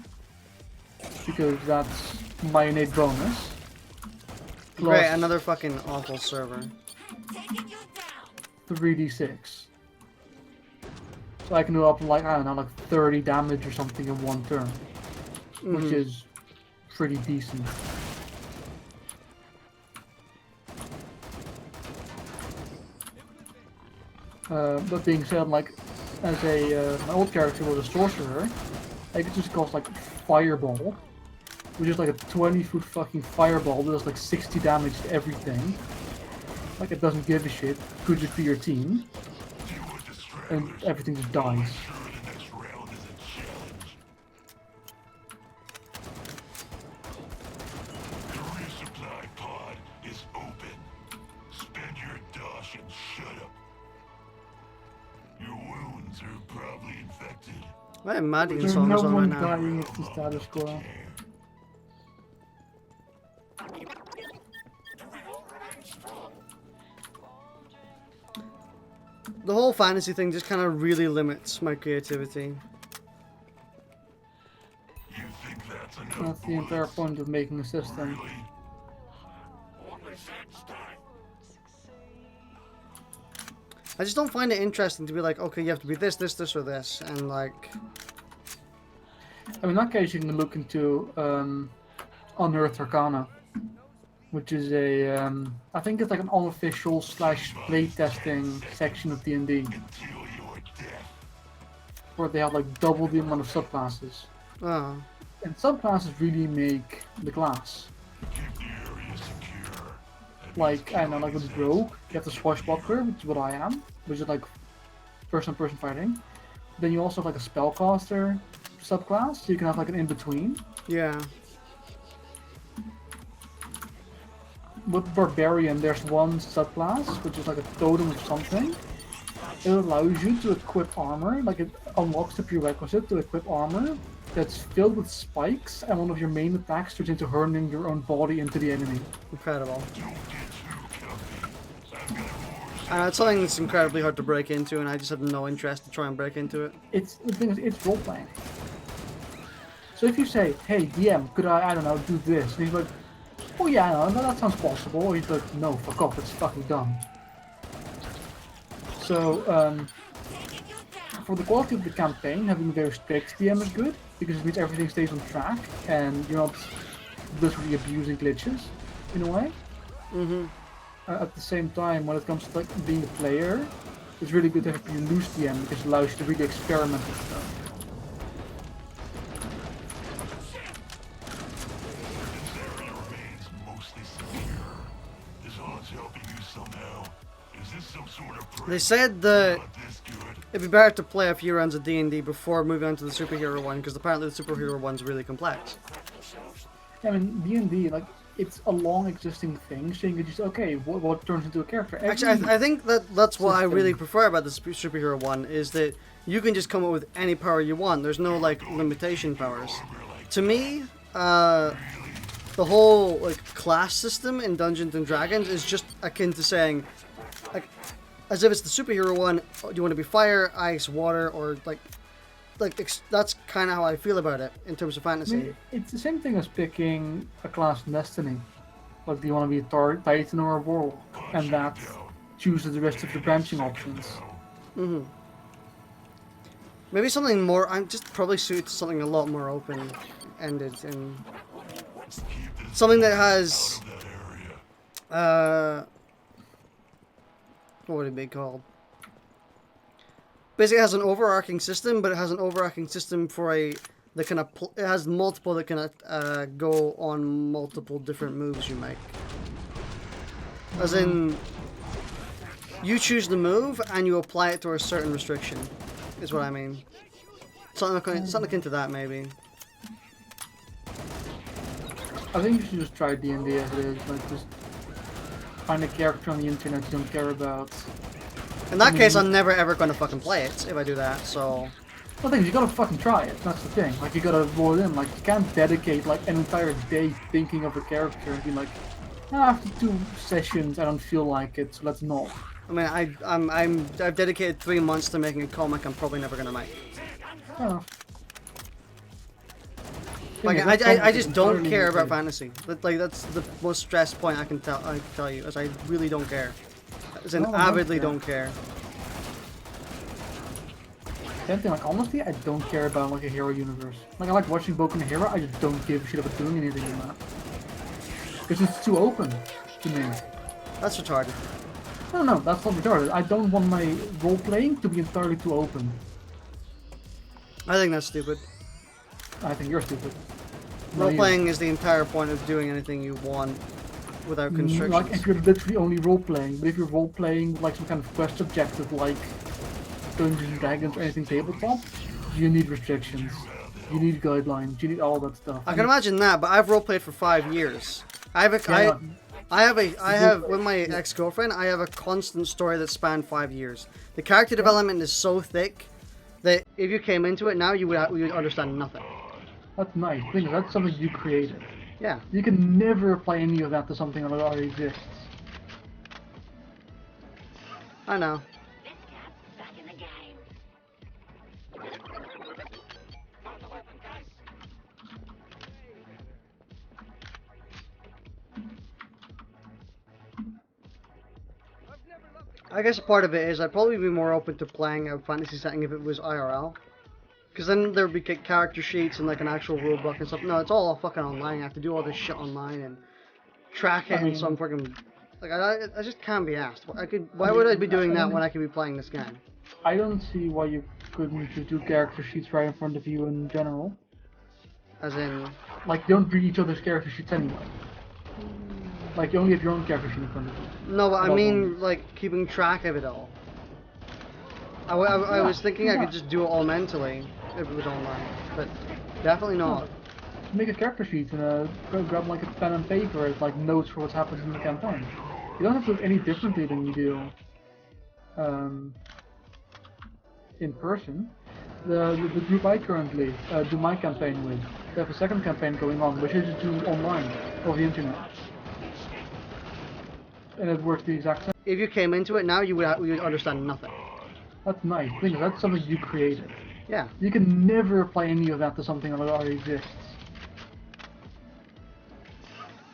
because that's my innate bonus. Plus Great, another fucking awful server. 3d6. So I can do up like, I don't know, like 30 damage or something in one turn. Which Mhm. is pretty decent. That being said, like, as a my old character was a sorcerer, I could just cast like Fireball, which is like a 20-foot fucking fireball that does like 60 damage to everything. Like it doesn't give a shit. Could just be your team, and everything just dies. I am mad in There's songs no on right one now. dying at the status quo. The whole fantasy thing just kind of really limits my creativity. That's the entire point of making a system. I just don't find it interesting to be like, okay, you have to be this, this, this, or this, and like... I mean, in that case, you can look into Unearthed Arcana, which is a, I think it's like an unofficial / playtesting section of D&D, where they have like double the amount of subclasses. Oh. And subclasses really make the class. Like, I don't know, like with Rogue, you have the Swashbuckler, which is what I am, which is like person-on-person fighting. Then you also have like a Spellcaster subclass, so you can have like an in-between. Yeah. With Barbarian, there's one subclass, which is like a totem of something. It allows you to equip armor, like it unlocks the prerequisite to equip armor that's filled with spikes, and one of your main attacks turns into hurling your own body into the enemy. Incredible. It's something that's incredibly hard to break into, and I just have no interest to try and break into it. It's the thing is, it's role playing. So if you say, "Hey DM, could I don't know, do this?" and he's like, "Oh yeah, no, that sounds possible," or he's like, "No, fuck off, it's fucking dumb." So for the quality of the campaign, having a very strict DM is good because it means everything stays on track and you're not literally abusing glitches in a way. At the same time, when it comes to like being a player, it's really good to have a loose DM because it allows you to really experiment with stuff. This area remains mostly secure. Is odds helping you somehow? Is this some sort of They said that not this good? it'd be better to play a few rounds of D&D before moving on to the superhero one, because apparently the superhero one's really complex. I mean, D&D, like, it's a long existing thing, so you can just, okay, what turns into a character? Actually, I think that's what I system. really prefer about the superhero one, is that you can just come up with any power you want. There's no, like, limitation powers. To me, the whole, like, class system in Dungeons & Dragons is just akin to saying, like, as if it's the superhero one, do you want to be fire, ice, water, or, like that's kind of how I feel about it in terms of I fantasy. mean, it's the same thing as picking a class in Destiny. Like, do you want to be a Titan or a Warlock? And that chooses the rest of the branching options. Maybe something more. I'm just probably suited to something a lot more open-ended and something that has. What would it be called? Basically, it has an overarching system, but it has an overarching system for it has multiple that can go on multiple different moves you make. As in, you choose the move and you apply it to a certain restriction, is what I mean. Something akin to that, maybe. I think you should just try D&D as it is. Like, just find a character on the internet you don't care about. In that case, I'm never ever going to fucking play it if I do that, so... Well, the thing is, you gotta fucking try it, that's the thing. Like, you gotta roll it in. Like, you can't dedicate, like, an entire day thinking of a character and be like, after 2 sessions, I don't feel like it, so let's not. I mean, I've dedicated 3 months to making a comic I'm probably never going to make. Oh. Like, I just don't care about fantasy. Like, that's the most stressed point I can tell you, is I really don't care. As in, avidly don't care. Same thing, like, honestly, I don't care about, like, a hero universe. Like, I like watching Boku no Hero, I just don't give a shit about doing anything in that. Because it's too open to me. That's retarded. No, that's not retarded. I don't want my role-playing to be entirely too open. I think that's stupid. I think you're stupid. Role-playing is the entire point of doing anything you want without constrictions. Like, if you're literally only role-playing, but if you're role-playing, like, some kind of quest objective, like Dungeons and Dragons or anything tabletop, you need restrictions. You need guidelines. You need all that stuff. I can imagine that, but I've roleplayed for 5 years. I have with my ex-girlfriend, I have a constant story that spanned 5 years. The character development is so thick that if you came into it now, you would understand nothing. That's nice. The thing is, that's something you created. Yeah. You can never apply any of that to something that already exists. I know. This cat's back in the game. I guess a part of it is I'd probably be more open to playing a fantasy setting if it was IRL. Because then there would be character sheets and like an actual rulebook and stuff. No, it's all fucking online. I have to do all this shit online and track it in some freaking... Like, I just can't be asked. Why would I be doing that when I could be playing this game? I don't see why you couldn't just do character sheets right in front of you in general. As in... Like, you don't read each other's character sheets anyway. Like, you only have your own character sheet in front of you. No, but I mean, like, keeping track of it all. I was thinking I could just do it all mentally if it was online, but definitely not. Make a character sheet and grab like a pen and paper as like notes for what's happened in the campaign. You don't have to do it any differently than you do in person. The group I currently do my campaign with, they have a second campaign going on, which is to do online over the internet. And it works the exact same. if you came into it now, you would understand nothing. That's nice. Because that's something you created. Yeah. You can never apply any of that to something that already exists.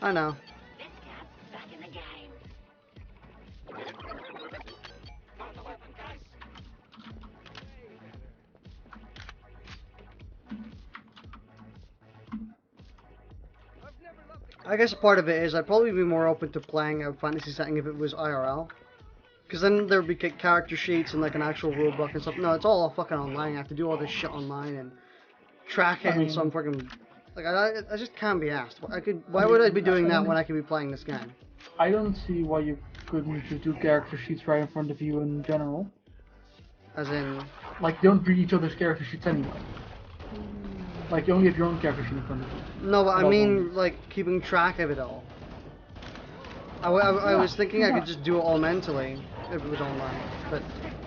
I know. This cat's back in the game. I guess a part of it is I'd probably be more open to playing a fantasy setting if it was IRL. Because then there'd be character sheets and like an actual rulebook and stuff. No, it's all fucking online. I have to do all this shit online and track it and some freaking... Like, I just can't be asked. Why would I be doing that when I could be playing this game? I don't see why you couldn't just do character sheets right in front of you in general. As in... Like, you don't read each other's character sheets anyway. Like, you only have your own character sheet in front of you. No, but I mean, like, keeping track of it all. I was thinking I could just do it all mentally if it was online, but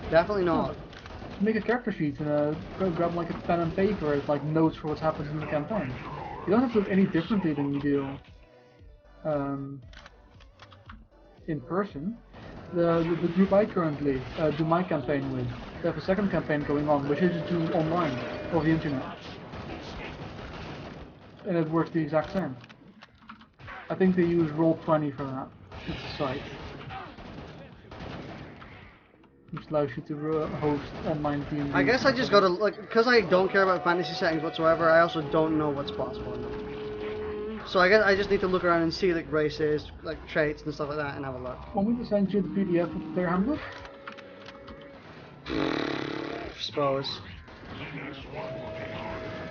definitely not. Make a character sheet and grab like a pen and paper as like notes for what's happened in the campaign. You don't have to do it any differently than you do in person. The group I currently do my campaign with, they have a second campaign going on, which is just do online over the internet, and it works the exact same. I think they use Roll20 for that. It's a site which allows you to host online D&D. I guess I just gotta, like, because I don't care about fantasy settings whatsoever, I also don't know what's possible in them. So I guess I just need to look around and see, like, races, like, traits and stuff like that and have a look. Want me to send you the PDF of the player handbook? Suppose.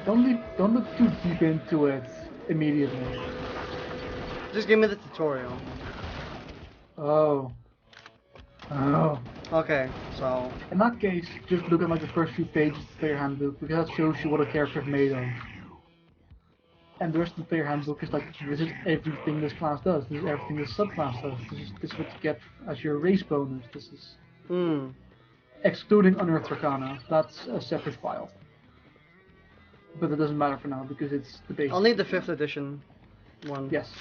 Don't look too deep into it immediately. Just give me the tutorial. Oh. Okay, so... In that case, just look at like the first few pages of the player handbook, because that shows you what a character is made of. And the rest of the player handbook is like, this is everything this class does, this is everything this subclass does, this is what you get as your race bonus, this is... Excluding Unearthed Arcana, that's a separate file. But it doesn't matter for now, because it's the basic. I'll need the 5th edition one. Yes.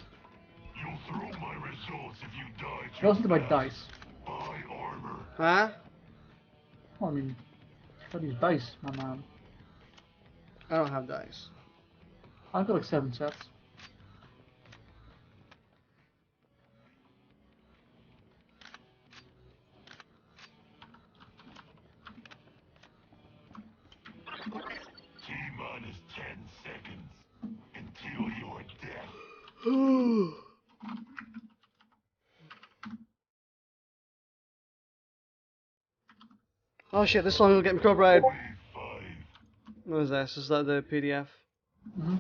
You'll throw my results if you die. You also need to buy dice. Buy armor. Huh? Well, I mean, what is dice, my man? I don't have dice. I've got like 7 sets. T-minus 10 seconds until your death. Oh shit, this song will get me copyrighted. 5. What is this? Is that the PDF? Mm-hmm.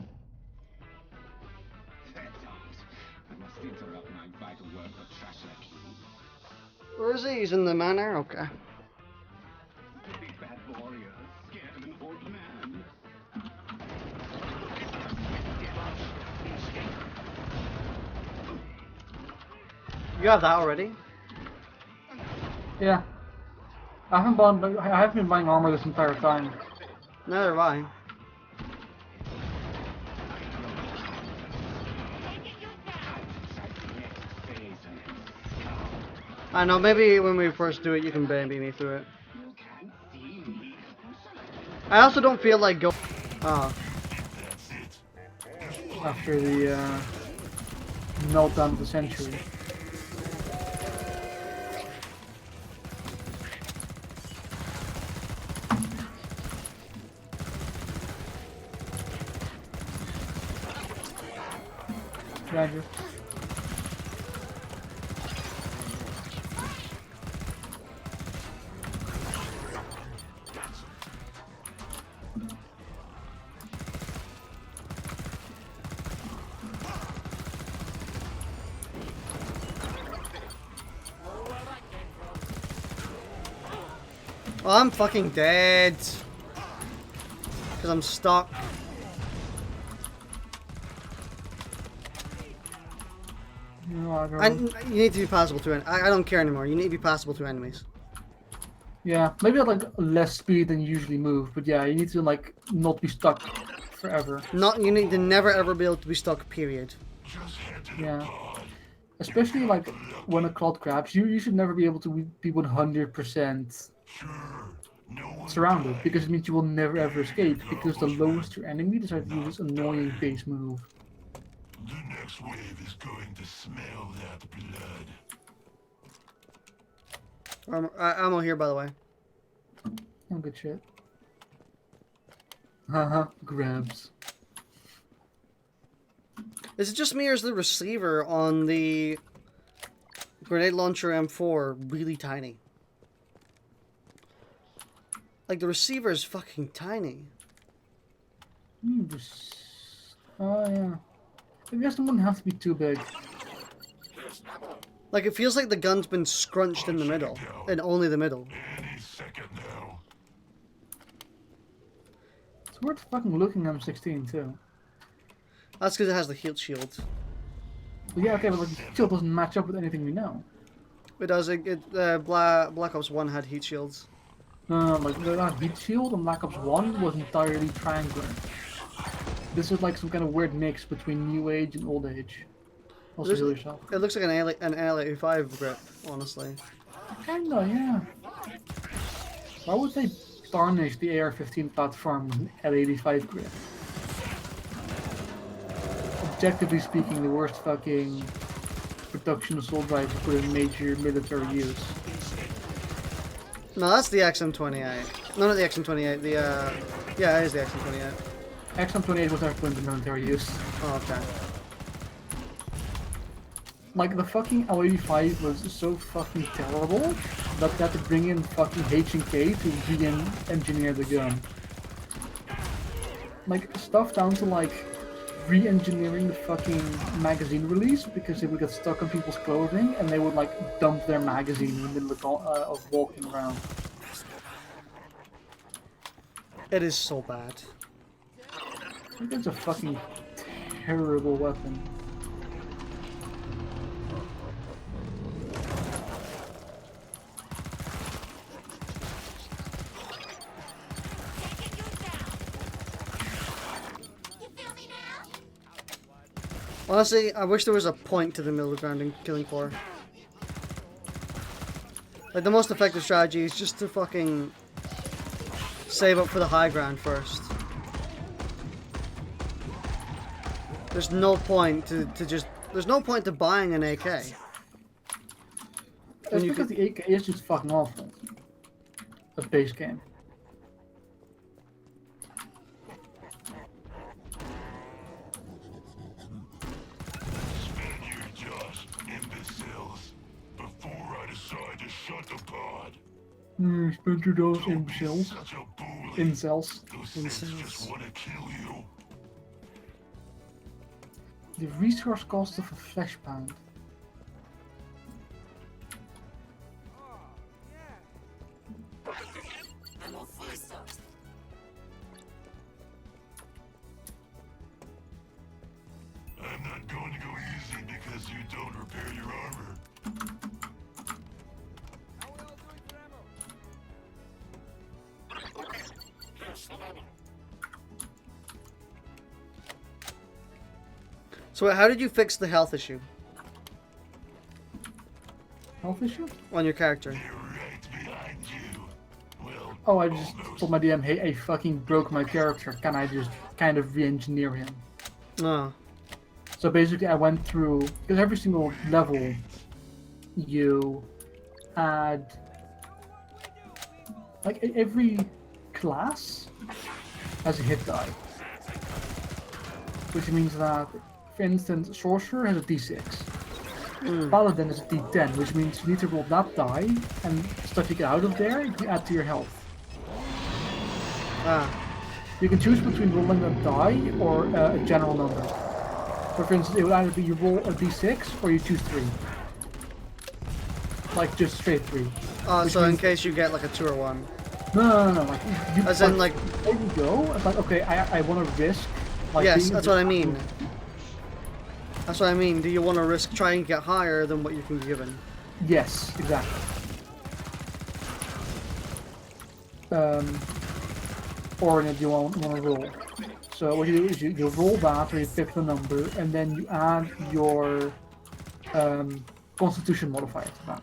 I must interrupt my vital work of trash like you. Where is he? He's in the manor? Okay. Big bad warrior, scared of an old man. You have that already? Yeah. I haven't been buying armor this entire time. Neither have I. I know, maybe when we first do it you can beat me through it. I also don't feel like going... Oh. After the meltdown of the century. Roger. Well, I'm fucking dead. Because I'm stuck. You need to be passable to I don't care anymore. You need to be passable to enemies. Yeah, maybe at like less speed than you usually move, but yeah, you need to like not be stuck forever. You need to never ever be able to be stuck, period. Yeah. Especially like when a cloud grabs you, you should never be able to be 100% Sure, no one surrounded, died. because it means you will never ever escape, because the lowest your enemy decides to use this annoying base move. The next wave is going to smell that blood. Ammo here, by the way. Oh, good shit. Haha, grabs. Is it just me or is the receiver on the grenade launcher M4 really tiny? Like, the receiver is fucking tiny. Oh, yeah. I guess it wouldn't have to be too big. Like, it feels like the gun's been scrunched in the middle. And only the middle. Any second now. It's worth fucking looking M16 too. That's because it has the heat shield. But yeah, okay, but like, it still doesn't match up with anything we know. It does. Black Ops 1 had heat shields. Like that heat shield in Black Ops 1 was entirely triangular. This is like some kind of weird mix between New Age and Old Age. Also Looks- heal yourself. It looks like an L85 grip, honestly. Kinda, yeah. Why would they tarnish the AR-15 platform with an L85 grip? Objectively speaking, the worst fucking production assault rifle put in major military use. No, that's the XM28. No, not the XM28. The yeah, it is the XM28. XM28 was never put into military use. Oh, okay. Like, the fucking L85 was so fucking terrible that they had to bring in fucking H&K to re-engineer the gun. Like, stuff down to, like, re-engineering the fucking magazine release because it would get stuck on people's clothing and they would, like, dump their magazine in the middle of walking around. It is so bad. It's a fucking terrible weapon. Honestly, I wish there was a point to the middle ground in killing floor. Like, the most effective strategy is just to fucking save up for the high ground first. There's no point to just... There's no point to buying an AK. It's you because the AK is just fucking awful. A base game. Spend your just imbeciles before I decide to shut the pod. Spend your dollars, Don't be imbeciles. such a bully. Incels. Those things just want to kill you. The resource cost of a flesh pound. I'm not going to go easy because you don't repair your armor. So how did you fix the health issue Health issue? on your character? They're right behind you. Well, Oh, I just almost. told my DM, hey, I fucking broke my character. Can I just kind of re-engineer him? Oh. So basically, I went through, because every single level, you add, like every class has a hit die, which means that, for instance, Sorcerer has a D6, Paladin is a D10, which means you need to roll that die, and stuff you get out of there, you add to your health. Ah. You can choose between rolling a die or a general number. So for instance, it would either be you roll a d6 or you choose 3. Like just straight 3. So in means- case you get like a 2 or 1. No. Like you. As in, like... there you go. It's like, okay, I want to risk. Like, Yes, being that's what I mean. That's what I mean. Do you want to risk trying to get higher than what you can be given? Yes, exactly. Or if you want to roll. So what you do is you roll that, or you pick the number, and then you add your Constitution modifier to that.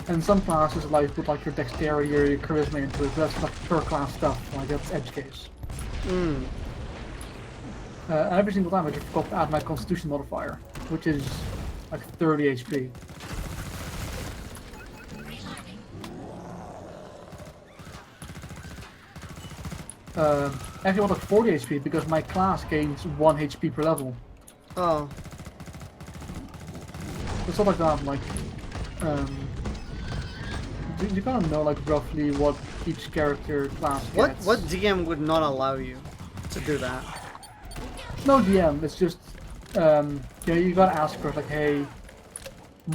And some classes allow you to put like your dexterity or your charisma into it, but that's like per class stuff, like that's edge case. Mm. And every single time I just forgot to add my Constitution modifier, which is like 30 HP. Actually, I like 40 HP because my class gains 1 HP per level. Oh. It's not like that, like, you kind of know like roughly what each character class gets. What DM would not allow you to do that? No DM, it's just, you gotta ask for like, hey,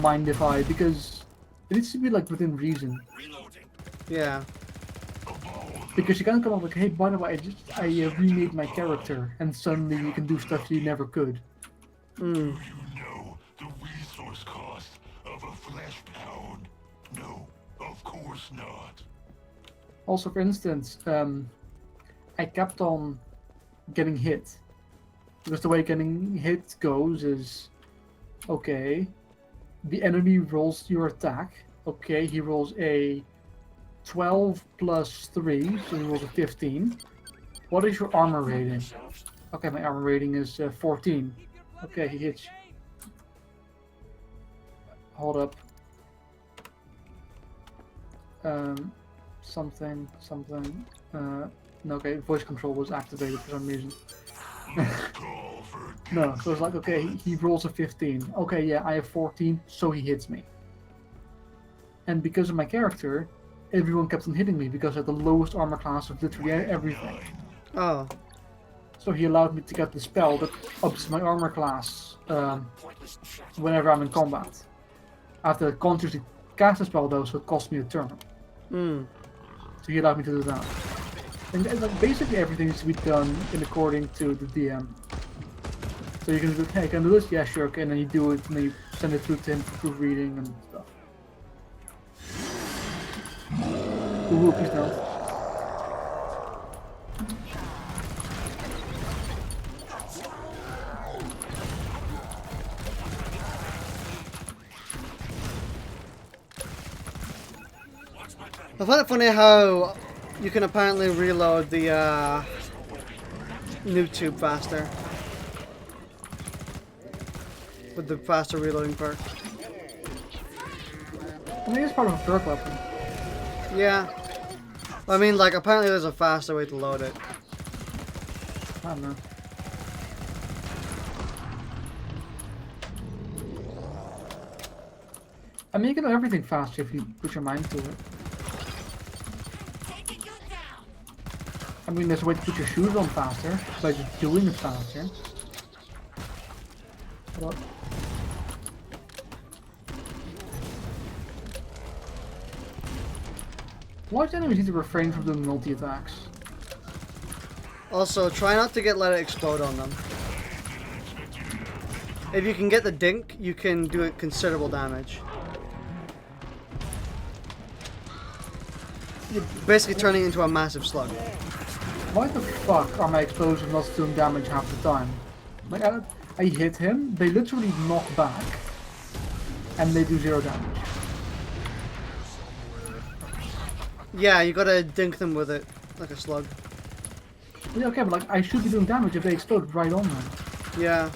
mind if I, because it needs to be like within reason. Yeah. Because you can't come up like, hey, by the way, I remade my character, and suddenly you can do stuff you never could. Mm. Do you know the resource cost of a flesh pound? No, of course not. Also, for instance, I kept on getting hit. Because the way getting hit goes is, okay, the enemy rolls your attack. Okay, he rolls a 12 plus 3, so he rolls a 15. What is your armor rating? Okay, my armor rating is 14. Okay, he hits you. Hold up. Something. No, okay, voice control was activated for some reason. No, so it's like, okay, he rolls a 15. Okay, yeah, I have 14, so he hits me. And because of my character, everyone kept on hitting me because I had the lowest armor class of literally everything. Oh. So he allowed me to get the spell that ups my armor class whenever I'm in combat. I have to consciously cast a spell though, so it costs me a turn. Mm. So he allowed me to do that. And like, basically everything needs to be done in according to the DM. So you can do, hey, can I do this? Yeah, sure, okay, and then you do it, and then you send it through to him for proofreading and stuff. Ooh, please don't. I find it funny how you can apparently reload the new tube faster. With the faster reloading perk. I mean, it's part of a perk weapon. Yeah. I mean, like, apparently there's a faster way to load it. I don't know. I mean, you can do everything faster if you put your mind to it. I mean, there's a way to put your shoes on faster by just doing it faster. What? Why do enemies need to refrain from doing multi-attacks? Also, try not to let it explode on them. If you can get the dink, you can do it considerable damage. You're basically turning it into a massive slug. Why the fuck are my explosions not doing damage half the time? Like, I hit him, they literally knock back, and they do 0 damage. Yeah, you gotta dink them with it, like a slug. Yeah, okay, but like, I should be doing damage if they explode right on them. Yeah.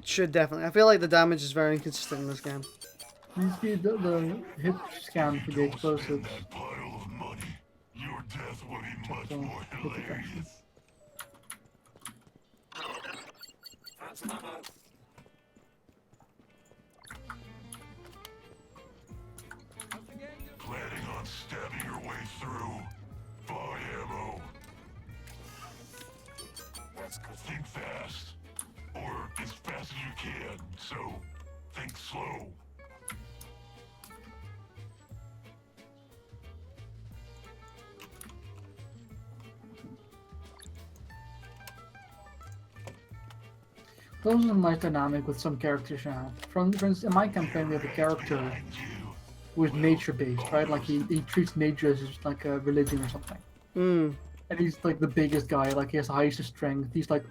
Should definitely. I feel like the damage is very inconsistent in this game. Needs to be the hit scan for the explosives. That pile of money. Your death will be much So, more hit detection. hilarious. Planning on stabbing your way through. Buy ammo. Think fast. Or as fast as you can, so think slow. Those are nice dynamic with some characters you have. For instance, in my campaign we have a character who is nature-based, right? Like he treats nature as like a religion or something. Mm. And he's like the biggest guy. Like he has the highest strength. He's like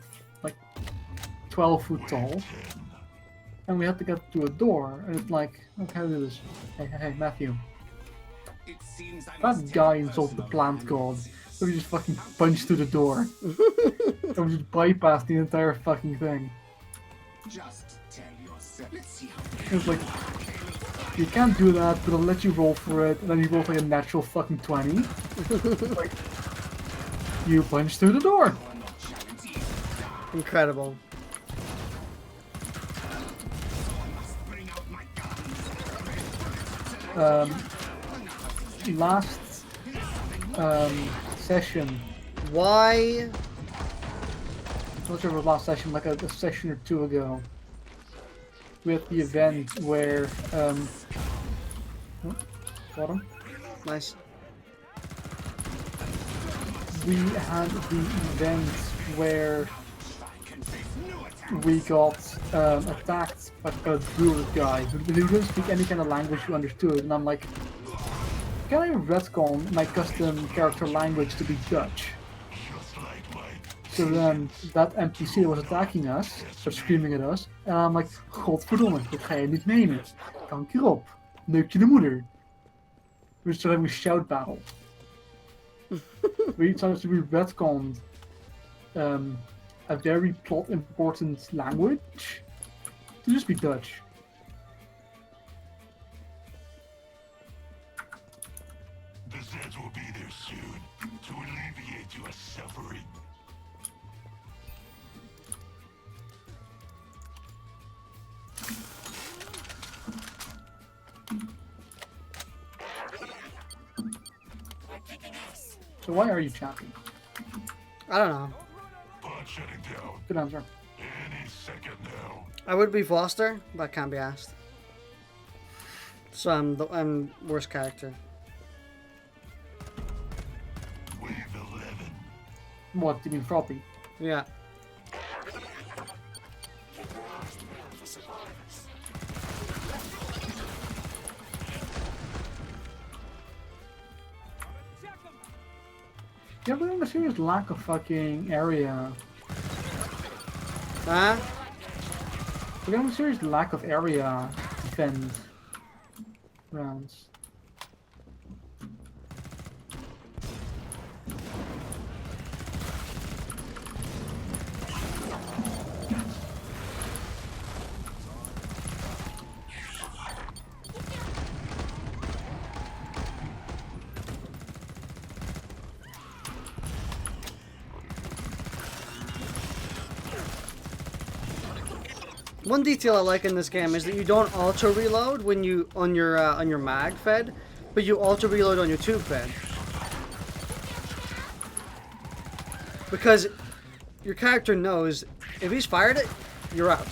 12 foot tall. And we had to get to a door, and it's like, okay, how do this? Hey, Matthew. It seems I That must guy take insulted the personal plant god. vengeance. So we just fucking punched through the door. And we just bypassed the entire fucking thing. Just tell yourself. Let's see how It's like, you can't do that, but I'll let you roll for it, and then you roll like a natural fucking 20. Like, you punch through the door. you are not challenged. Incredible. Must bring out my guns. Last session, Why? I'm not sure if it was last session, like a session or two ago, we had the event where, bottom. Nice. We had the event where we got attacked by a druid guy who didn't speak any kind of language we understood, and I'm like, can I retcon my custom character language to be Dutch? Just like my So then that NPC that was attacking us started screaming at us, and I'm like, godverdomme, dat ga je niet menen. Kanker op. Neuk je de moeder. We started having a shout battle. We retconned a very plot important language to just be Dutch. the Zeds will be there soon to alleviate your suffering. So why are you chatting? I don't know. Pod shutting down Good answer. any second now. I would be Foster, but can't be asked. So I'm worst character. Wave 11. What, do you mean frothy? Yeah. Yeah, we're having a serious lack of fucking area. Huh? We're having a serious lack of area to defend rounds. One detail I like in this game is that you don't auto reload when you on your mag fed, but you auto reload on your tube fed. Because your character knows if he's fired it, you're out.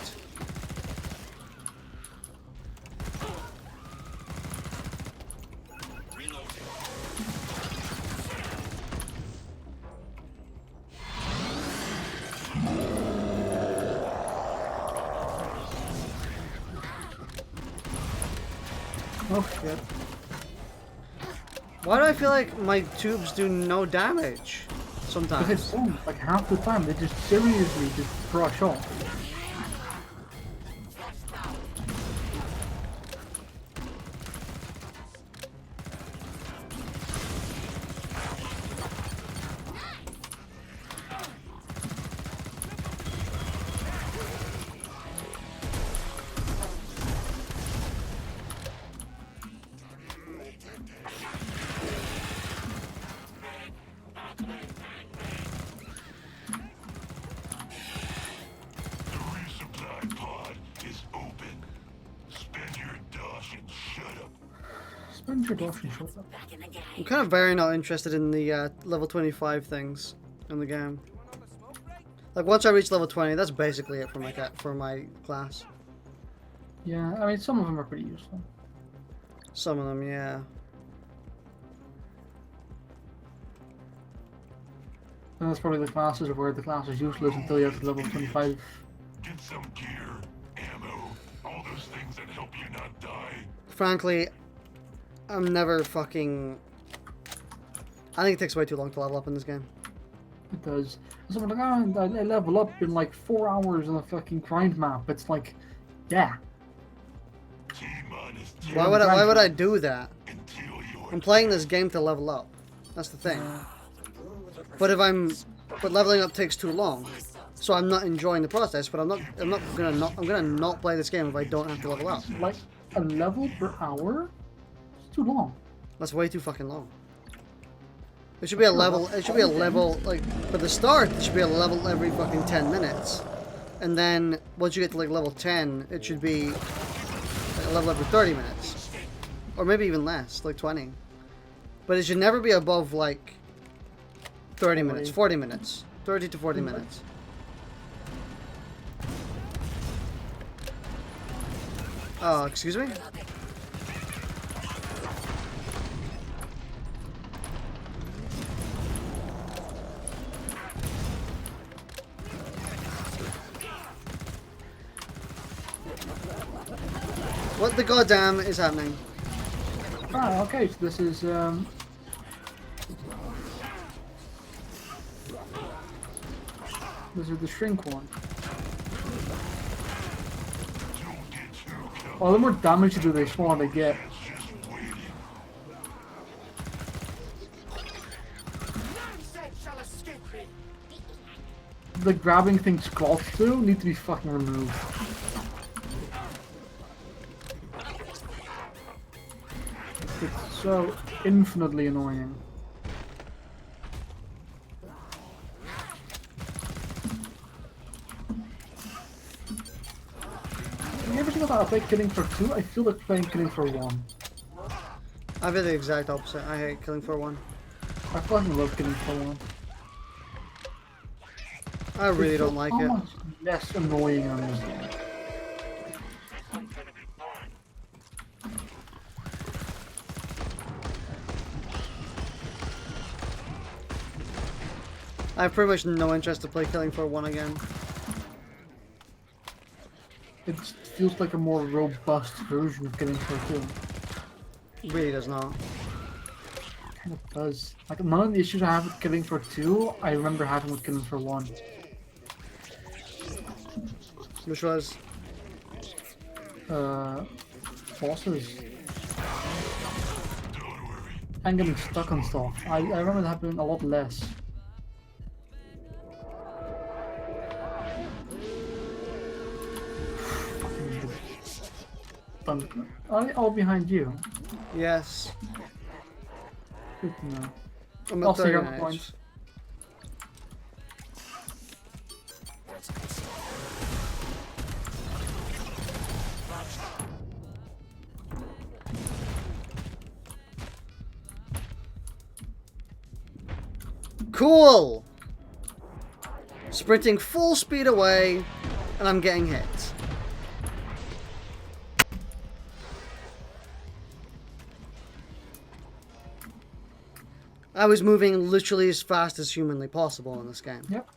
Oh shit. Why do I feel like my tubes do no damage Because they sometimes? don't, like half the time, they just seriously just brush off. The resupply pod is open. Spend your dosh and shut up. Spend your dosh and shut up. Back in the game. I'm kind of very not interested in the level 25 things in the game. Like once I reach level 20, that's basically it for my class. Yeah, I mean some of them are pretty useful. Some of them, yeah. And that's probably the classes where the class is useless until you have to level 25. Get some gear, ammo, all those things that help you not die. Frankly, I'm never fucking... I think it takes way too long to level up in this game. It does. So I'm like, oh, I level up in like 4 hours on a fucking grind map. It's like, yeah. T-minus Why would I do that? I'm playing this game to level up. That's the thing. But leveling up takes too long. So I'm not enjoying the process, but I'm gonna not play this game if I don't have to level up. Like a level per hour? It's too long. That's way too fucking long. It should be a level, like, for the start, it should be a level every fucking 10 minutes. And then, once you get to, like, level 10, it should be like, a level every 30 minutes. Or maybe even less, like 20. But it should never be above, like, 30 minutes, 40 minutes. 30 to 40 minutes. Oh, excuse me? What the goddamn is happening? Ah, okay, so this is the shrink one. Well, the more damage you do, the smaller they get. The grabbing things cloths do need to be fucking removed. It's so infinitely annoying. You ever think about I play Killing for 2? I feel like playing Killing for 1. I feel the exact opposite. I hate Killing for 1. I fucking love Killing for 1. I really don't like it. Much less annoying on this game. I have pretty much no interest to play Killing for 1 again. It feels like a more robust version of Killing for 2. It really does not. Kind of does. Like none of the issues I have with Killing for 2, I remember having with Killing for 1. Which was? Bosses. And getting stuck on stuff. I remember that happening a lot less. Are they all behind you? Yes. Good to know. I'm I'll at see 30 your minutes. points. Cool! Sprinting full speed away, and I'm getting hit. I was moving literally as fast as humanly possible in this game. Yep.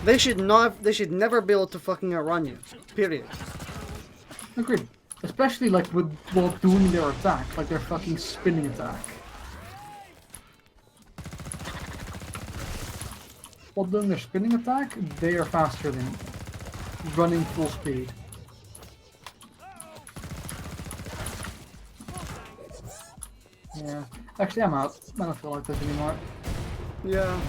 They should not. They should never be able to fucking outrun you. Period. Agreed. Especially like while doing their attack, like their fucking spinning attack. While doing their spinning attack, they are faster than you. Running full speed. Yeah. Actually, I'm out. I don't feel like this anymore. Yeah.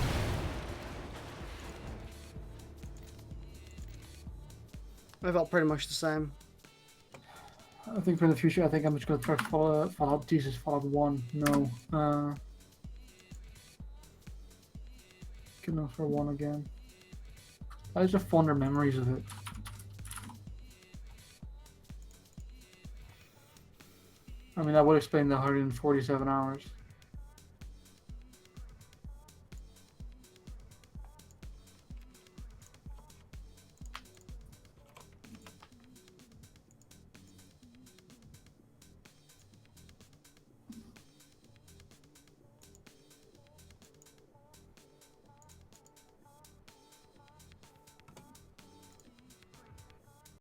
I felt pretty much the same. I think for the future, I think I'm just gonna try Fallout. Jesus, Fallout 1. No. Killing for 1 again. I just have fonder memories of it. I mean, that would explain the 147 hours.